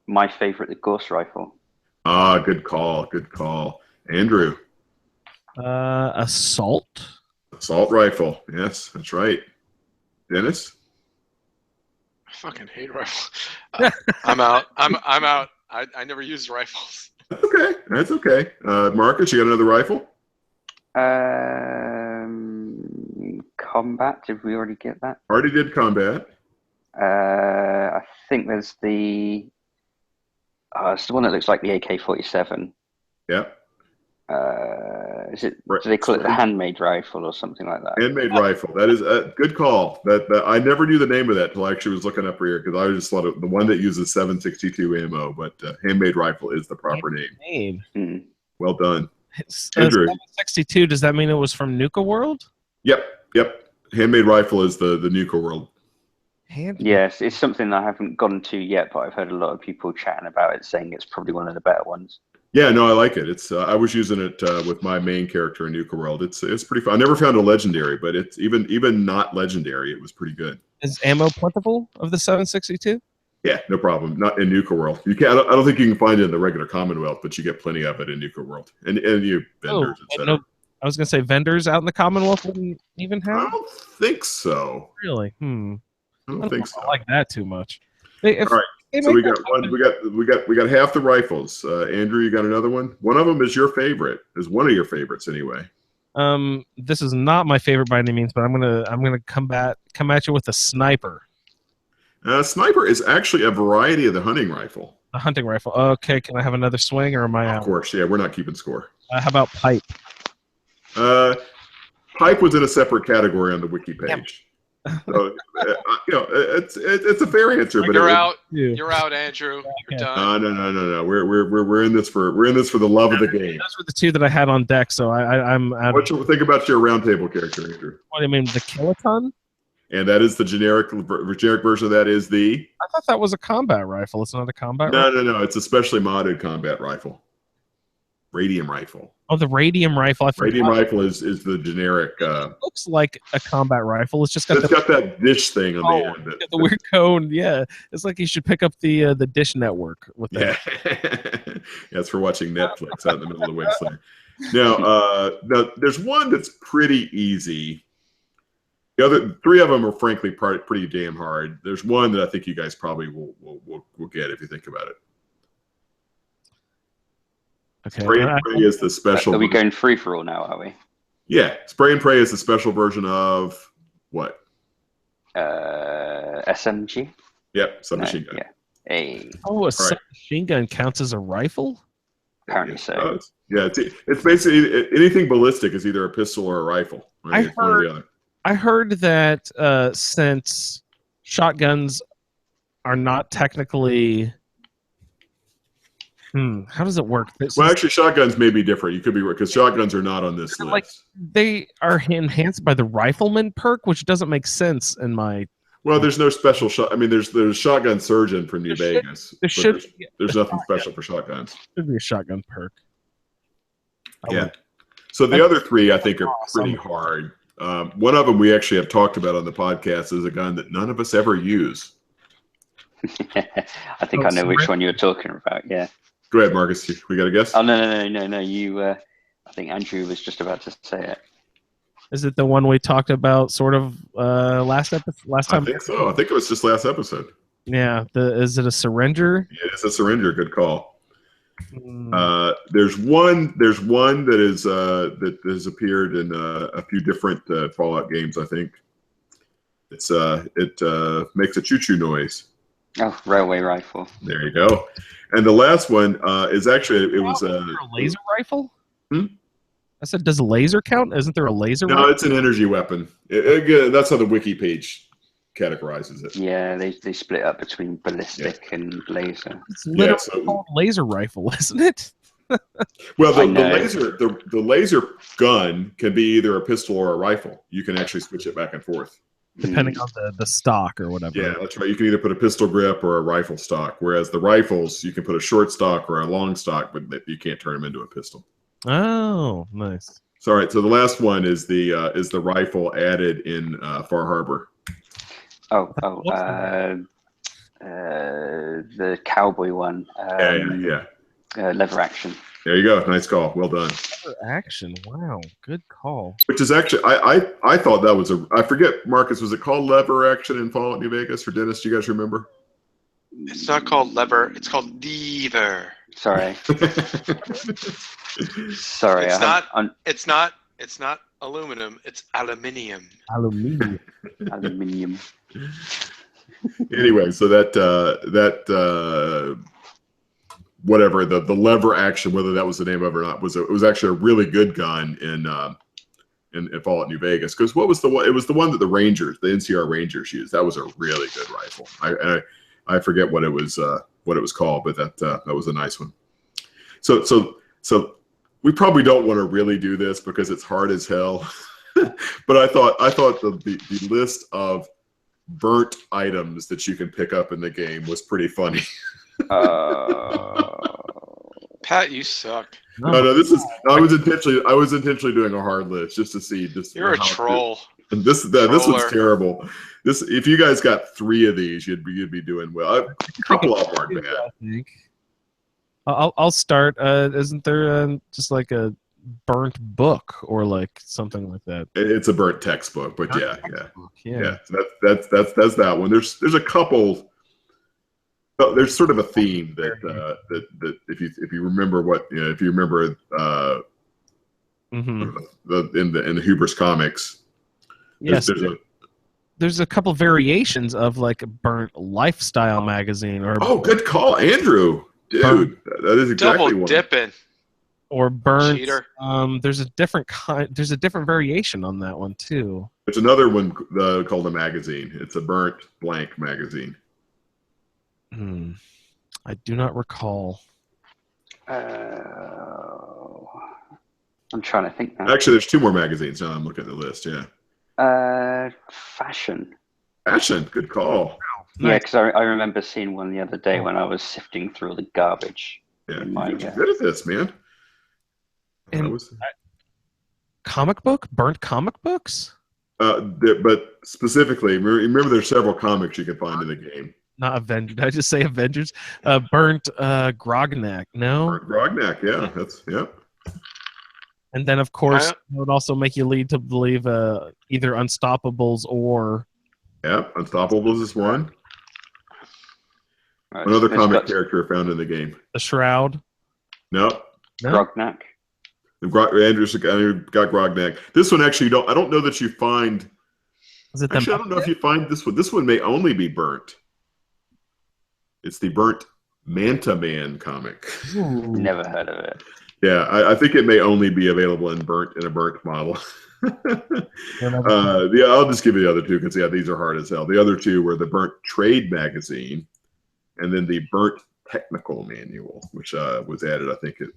My favorite, the Gauss rifle. Ah, good call. Good call. Andrew. Assault. Assault rifle. Yes, that's right. Dennis. I fucking hate rifles. I'm out. I'm out. I never used rifles. Okay, that's okay. Marcus, you got another rifle? Combat. Did we already get that? Already did combat. I think there's the. It's the one that looks like the AK-47. Yep. Is it? Do they call it the handmade rifle or something like that? Handmade rifle. That is a good call. That I never knew the name of that until I actually was looking up here because I just thought it the one that uses 7.62 ammo. But handmade rifle is the proper name. Well done, Andrew. 7.62. Does that mean it was from Nuka World? Yep. Handmade rifle is the Nuka World. Yes, it's something I haven't gone to yet, but I've heard a lot of people chatting about it, saying it's probably one of the better ones. Yeah, no, I like it. It's I was using it with my main character in Nuka World. It's pretty fun. I never found a legendary, but it's even not legendary, it was pretty good. Is ammo plentiful of the 7.62? Yeah, no problem. Not in Nuka World. You can't. I don't think you can find it in the regular Commonwealth, but you get plenty of it in Nuka World, and you vendors, etc. I was gonna say vendors out in the Commonwealth wouldn't even have. I don't think so. Really? I don't think so. I like that too much. All right. So we got one. We got half the rifles. Andrew, you got another one. One of them is your favorite. Is one of your favorites anyway. This is not my favorite by any means, but I'm gonna come at you with a sniper. Sniper is actually a variety of the hunting rifle. A hunting rifle. Okay, can I have another swing or am I out? Of course, yeah. We're not keeping score. How about pipe? Pipe was in a separate category on the wiki page. So, it's a fair answer, but you're out. You're out, Andrew. You're done. No. We're in this for the love of the game. Those were the two that I had on deck, so I'm. What you think about your roundtable character, Andrew? What do you mean, the kiloton? And that is the generic version of that is the. I thought that was a combat rifle. It's not a combat rifle. No. It's a specially modded combat rifle. Radium rifle. Oh, the radium rifle. Radium rifle is the generic. It looks like a combat rifle. It's just got got that dish thing on the end. The weird cone. Yeah, it's like you should pick up the Dish Network with that. Yeah, it's for watching Netflix out in the middle of the wasteland. Now, there's one that's pretty easy. The other three of them are frankly pretty damn hard. There's one that I think you guys probably will get if you think about it. Okay. Spray and pray is the special. Are we going free for all now? Are we? Yeah, spray and pray is the special version of what? SMG. Yep, submachine gun. Yeah. Hey. Oh, a submachine gun counts as a rifle? Apparently so. Yeah, it's basically anything ballistic is either a pistol or a rifle. Right? I heard that since shotguns are not technically. How does it work? Well, actually, shotguns may be different. You could be right because shotguns are not on this list. Like they are enhanced by the rifleman perk, which doesn't make sense in my. Well, there's no special shot. I mean, there's shotgun surgeon from New Vegas. There's nothing special for shotguns. Should be a shotgun perk. Yeah. So the other three I think are pretty hard. One of them we actually have talked about on the podcast is a gun that none of us ever use. I think I know which one you're talking about. Yeah. Go ahead, Marcus. We got a guess? Oh no! You, I think Andrew was just about to say it. Is it the one we talked about, sort of last time? I think so. I think it was just last episode. Yeah. Is it a syringer? Yeah, it's a syringer. Good call. There's one that has appeared in a few different Fallout games. I think it makes a choo-choo noise. Oh, railway rifle. There you go. And the last one is actually it was a laser rifle. I said, does a laser count? Isn't there a laser? No, it's an energy weapon. Again, that's on the wiki page. categorizes it. Yeah, they split up between ballistic and laser. It's literally so- called laser rifle, isn't it? Well, I the know. laser gun can be either a pistol or a rifle. You can actually switch it back and forth. Depending on the stock or whatever. Yeah, that's right. You can either put a pistol grip or a rifle stock, whereas the rifles, you can put a short stock or a long stock, but you can't turn them into a pistol. Oh, nice. So, all right, so the last one is the rifle added in Far Harbor. The cowboy one. Yeah. Lever action. There you go. Nice call. Well done. Action. Wow. Good call. Which is actually, I thought that was I forget, Marcus, was it called lever action in Fallout New Vegas? Or Dennis, do you guys remember? It's not called lever. It's called lever. Sorry. Sorry. It's not aluminum. It's aluminium. Aluminium. Aluminium. Anyway, so that whatever the lever action, whether that was the name of it or not, it was actually a really good gun in Fallout New Vegas. Because what was the one? It was the one that the NCR Rangers used. That was a really good rifle. I forget what it was called, but that was a nice one. So we probably don't want to really do this because it's hard as hell. But I thought the list of burnt items that you can pick up in the game was pretty funny. Pat, you suck. No, I was intentionally doing a hard list just to see. You're a troll. And this one's terrible. If you guys got 3 of these, you'd be doing well. A couple of them aren't bad. I think. I'll start. Isn't there just like a burnt book or like something like that? It's a burnt textbook, but yeah. Yeah. That's that one. There's a couple. There's sort of a theme that if you remember in the Hubris comics. Yes. There's a couple variations of like a burnt lifestyle magazine or good call, Andrew. Dude, that is exactly double one. dipping. Or burnt. Cheater. There's a different variation on that one too. There's another one called a magazine. It's a burnt blank magazine. I do not recall. I'm trying to think now. Actually, there's 2 more magazines now. I'm looking at the list. Yeah. Fashion. Fashion. Good call. Yeah, because I remember seeing one the other day when I was sifting through the garbage. Yeah, you're good at this, man. And comic book? Burnt comic books? But specifically, remember there's several comics you can find in the game. Not Avengers. Did I just say Avengers? Burnt Grognak. No? Burnt Grognak, yeah. Yep. And then, of course, it would also make you lead to believe either Unstoppables or... Yep, Unstoppables is one. Right, Another comic character found in the game. The Shroud. No. Grognak. Andrew's got Grognak. This one actually I don't know that you find. Is it I don't know if you find this one. This one may only be burnt. It's the burnt Manta Man comic. Never heard of it. Yeah, I think it may only be available in a burnt model. I'll just give you the other 2 because these are hard as hell. The other 2 were the burnt Trade magazine, and then the burnt Technical manual, which was added. I think it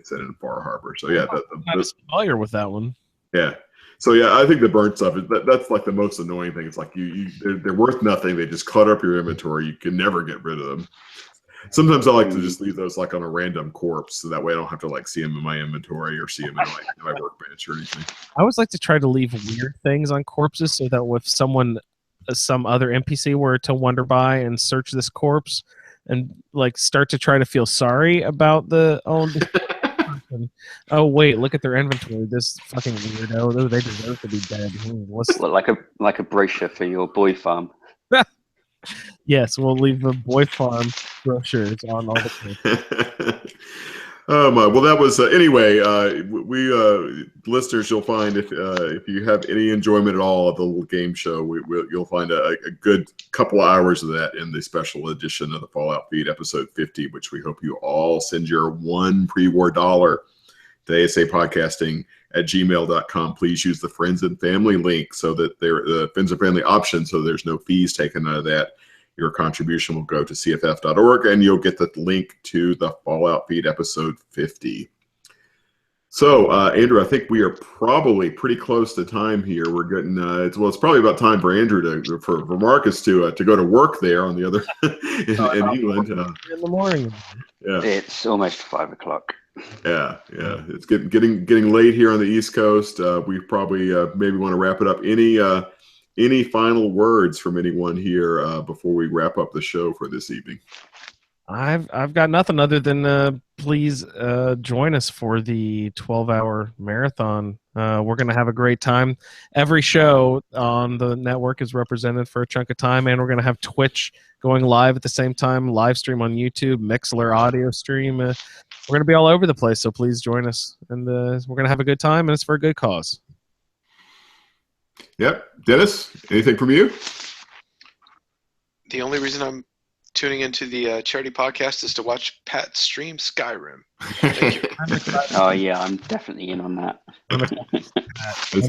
said in Far Harbor. So yeah, I'm not familiar with that one. Yeah. So yeah, I think the burnt stuff that's like the most annoying thing. It's like they're worth nothing. They just clutter up your inventory. You can never get rid of them. Sometimes I like to just leave those like on a random corpse, so that way I don't have to like see them in my inventory or see them in my workbench or anything. I always like to try to leave weird things on corpses so that if some other NPC were to wander by and search this corpse and like start to try to feel sorry about oh wait, look at their inventory. This fucking weirdo. They deserve to be dead. Like a brochure for your boy farm. Yes, we'll leave the boy farm brochures on all the places. Oh my! Well, that was anyway. We listeners, you'll find if you have any enjoyment at all of the little game show, you'll find a good couple of hours of that in the special edition of the Fallout Feed, episode 50, which we hope you all send your $1 pre-war to asapodcasting@gmail.com. Please use the friends and family link so that the friends and family option, so there's no fees taken out of that. Your contribution will go to cff.org, and you'll get the link to the Fallout Feed episode 50. So, Andrew, I think we are probably pretty close to time here. We're getting it's probably about time for Andrew for Marcus to go to work there on the other in England. In the morning. Yeah, it's almost 5 o'clock. Yeah. It's getting late here on the East Coast. We probably maybe want to wrap it up. Any final words from anyone here before we wrap up the show for this evening? I've got nothing other than please join us for the 12-hour marathon. We're going to have a great time. Every show on the network is represented for a chunk of time, and we're going to have Twitch going live at the same time, live stream on YouTube, Mixler audio stream. We're going to be all over the place, so please join us. And we're going to have a good time, and it's for a good cause. Yep. Dennis, anything from you? The only reason I'm tuning into the charity podcast is to watch Pat stream Skyrim. Thank you. Oh, yeah, I'm definitely in on that. I just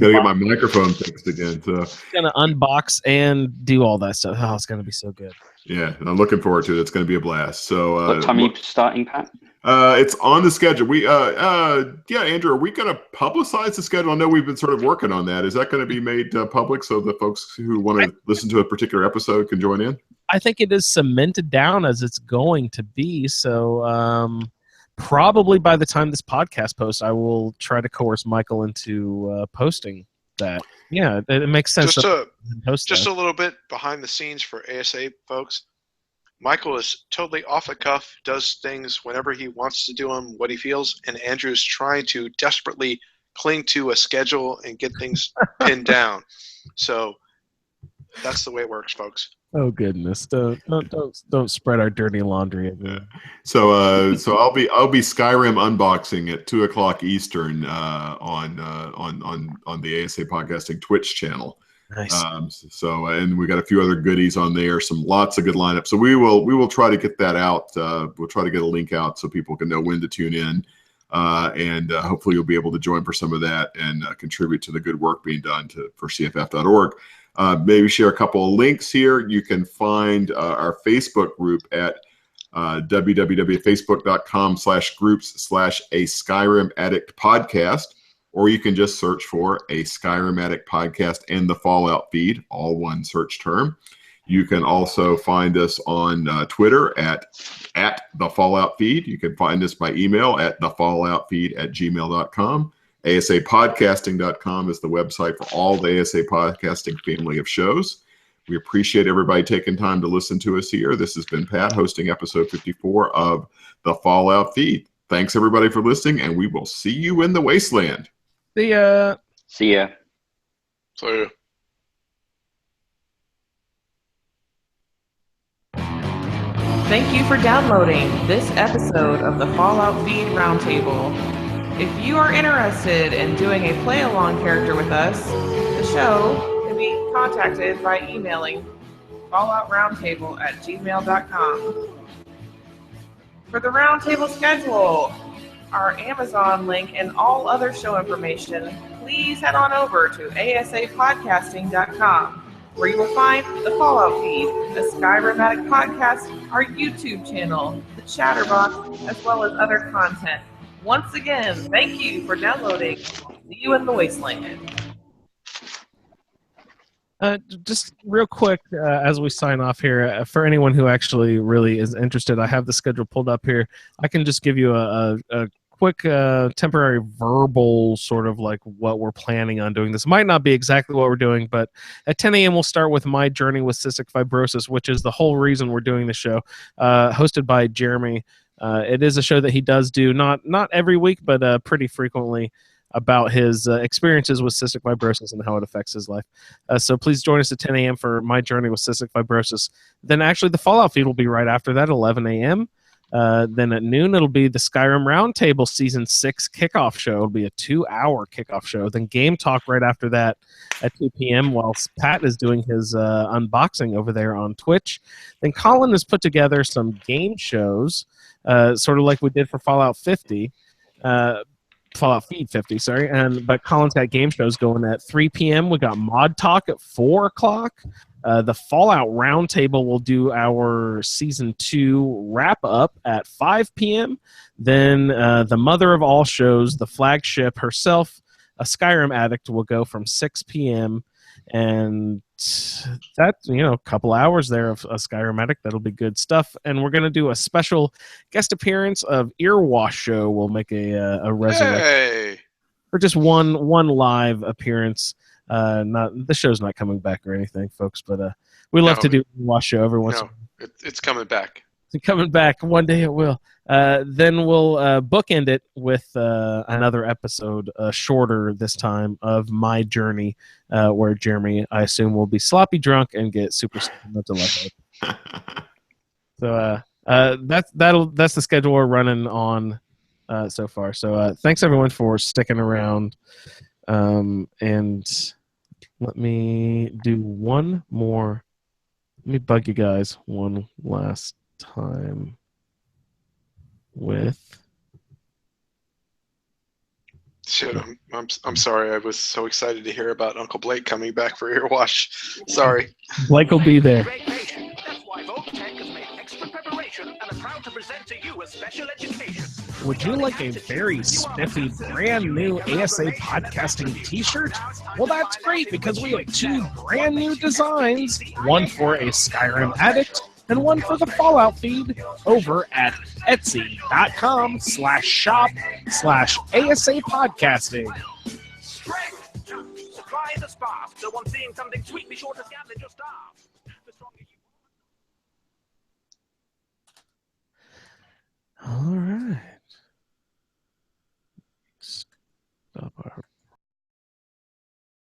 got to get my microphone fixed again. So I'm going to unbox and do all that stuff. Oh, it's going to be so good. Yeah, and I'm looking forward to it. It's going to be a blast. So, what time are you starting, Pat? It's on the schedule. We, Andrew, are we going to publicize the schedule? I know we've been sort of working on that. Is that going to be made public so the folks who want to listen to a particular episode can join in? I think it is cemented down as it's going to be. So, probably by the time this podcast posts, I will try to coerce Michael into posting that. Yeah, it makes sense. Just a little bit behind the scenes for ASA folks. Michael is totally off the cuff, does things whenever he wants to do them, what he feels, and Andrew's trying to desperately cling to a schedule and get things pinned down. So that's the way it works, folks. Oh goodness! Don't spread our dirty laundry. Everywhere. So I'll be Skyrim unboxing at 2:00 Eastern on the ASA Podcasting Twitch channel. Nice. And we got a few other goodies on there. Lots of good lineup. So we will try to get that out. We'll try to get a link out so people can know when to tune in. And hopefully you'll be able to join for some of that and contribute to the good work being done for CFF.org. Maybe share a couple of links here. You can find our Facebook group at www.facebook.com/groups/A Skyrim Addict Podcast, or you can just search for A Skyrim Addict Podcast and the Fallout Feed, all one search term. You can also find us on Twitter at the Fallout Feed. You can find us by email at thefalloutfeed@gmail.com. asapodcasting.com is the website for all the ASA Podcasting family of shows. We appreciate everybody taking time to listen to us here. This has been Pat hosting episode 54 of the Fallout Feed. Thanks, everybody, for listening, and we will see you in the wasteland. See ya. See ya. See ya. Thank you for downloading this episode of the Fallout Feed Roundtable. If you are interested in doing a play-along character with us, the show can be contacted by emailing falloutroundtable@gmail.com. For the roundtable schedule, our Amazon link, and all other show information, please head on over to asapodcasting.com, where you will find the Fallout Feed, the Skyrim Podcast, our YouTube channel, the Chatterbox, as well as other content. Once again, thank you for downloading. See you in the wasteland. Just real quick, as we sign off here, for anyone who actually really is interested, I have the schedule pulled up here. I can just give you a quick temporary verbal sort of like what we're planning on doing. This might not be exactly what we're doing, but at 10 a.m. we'll start with My Journey with Cystic Fibrosis, which is the whole reason we're doing the show, hosted by Jeremy. It is a show that he does do, not every week, but pretty frequently, about his experiences with cystic fibrosis and how it affects his life. So please join us at 10 a.m. for My Journey with Cystic Fibrosis. Then actually the Fallout Feed will be right after that, 11 a.m. Then at noon, it'll be the Skyrim Roundtable Season 6 kickoff show. It'll be a 2-hour kickoff show. Then Game Talk right after that at 2 p.m. whilst Pat is doing his unboxing over there on Twitch. Then Colin has put together some game shows, sort of like we did for Fallout 50. Fallout Feed 50, sorry. But Colin's got game shows going at 3 p.m. We got Mod Talk at 4 o'clock. The Fallout Roundtable will do our Season 2 wrap-up at 5 p.m. Then the mother of all shows, the flagship herself, a Skyrim Addict, will go from 6 p.m. And that's, a couple hours there of a Skyrim Addict. That'll be good stuff. And we're going to do a special guest appearance of Earwash Show. We'll make a resurrection. Hey! Or just one live appearance. The show's not coming back or anything, folks, but we love to do a Wash Show every once in a while. It's coming back. It's coming back. One day it will. Then we'll bookend it with another episode, shorter this time, of my journey, where Jeremy, I assume, will be sloppy drunk and get super delighted. So that's the schedule we're running on so far. So thanks everyone for sticking around. And let me do one more. Let me bug you guys one last time with. Shit, I'm sorry. I was so excited to hear about Uncle Blake coming back for Earwash. Sorry. Blake will be there. That's why Voltech has made extra preparation and are proud to present to you a special education. Would you like a very spiffy, brand new ASA podcasting t-shirt? Well, that's great, because we have 2 brand new designs, one for a Skyrim Addict and one for the Fallout Feed, over at etsy.com/shop/ASA podcasting. Strength! Supply the spark, so on seeing something sweet, be sure to scan your staff.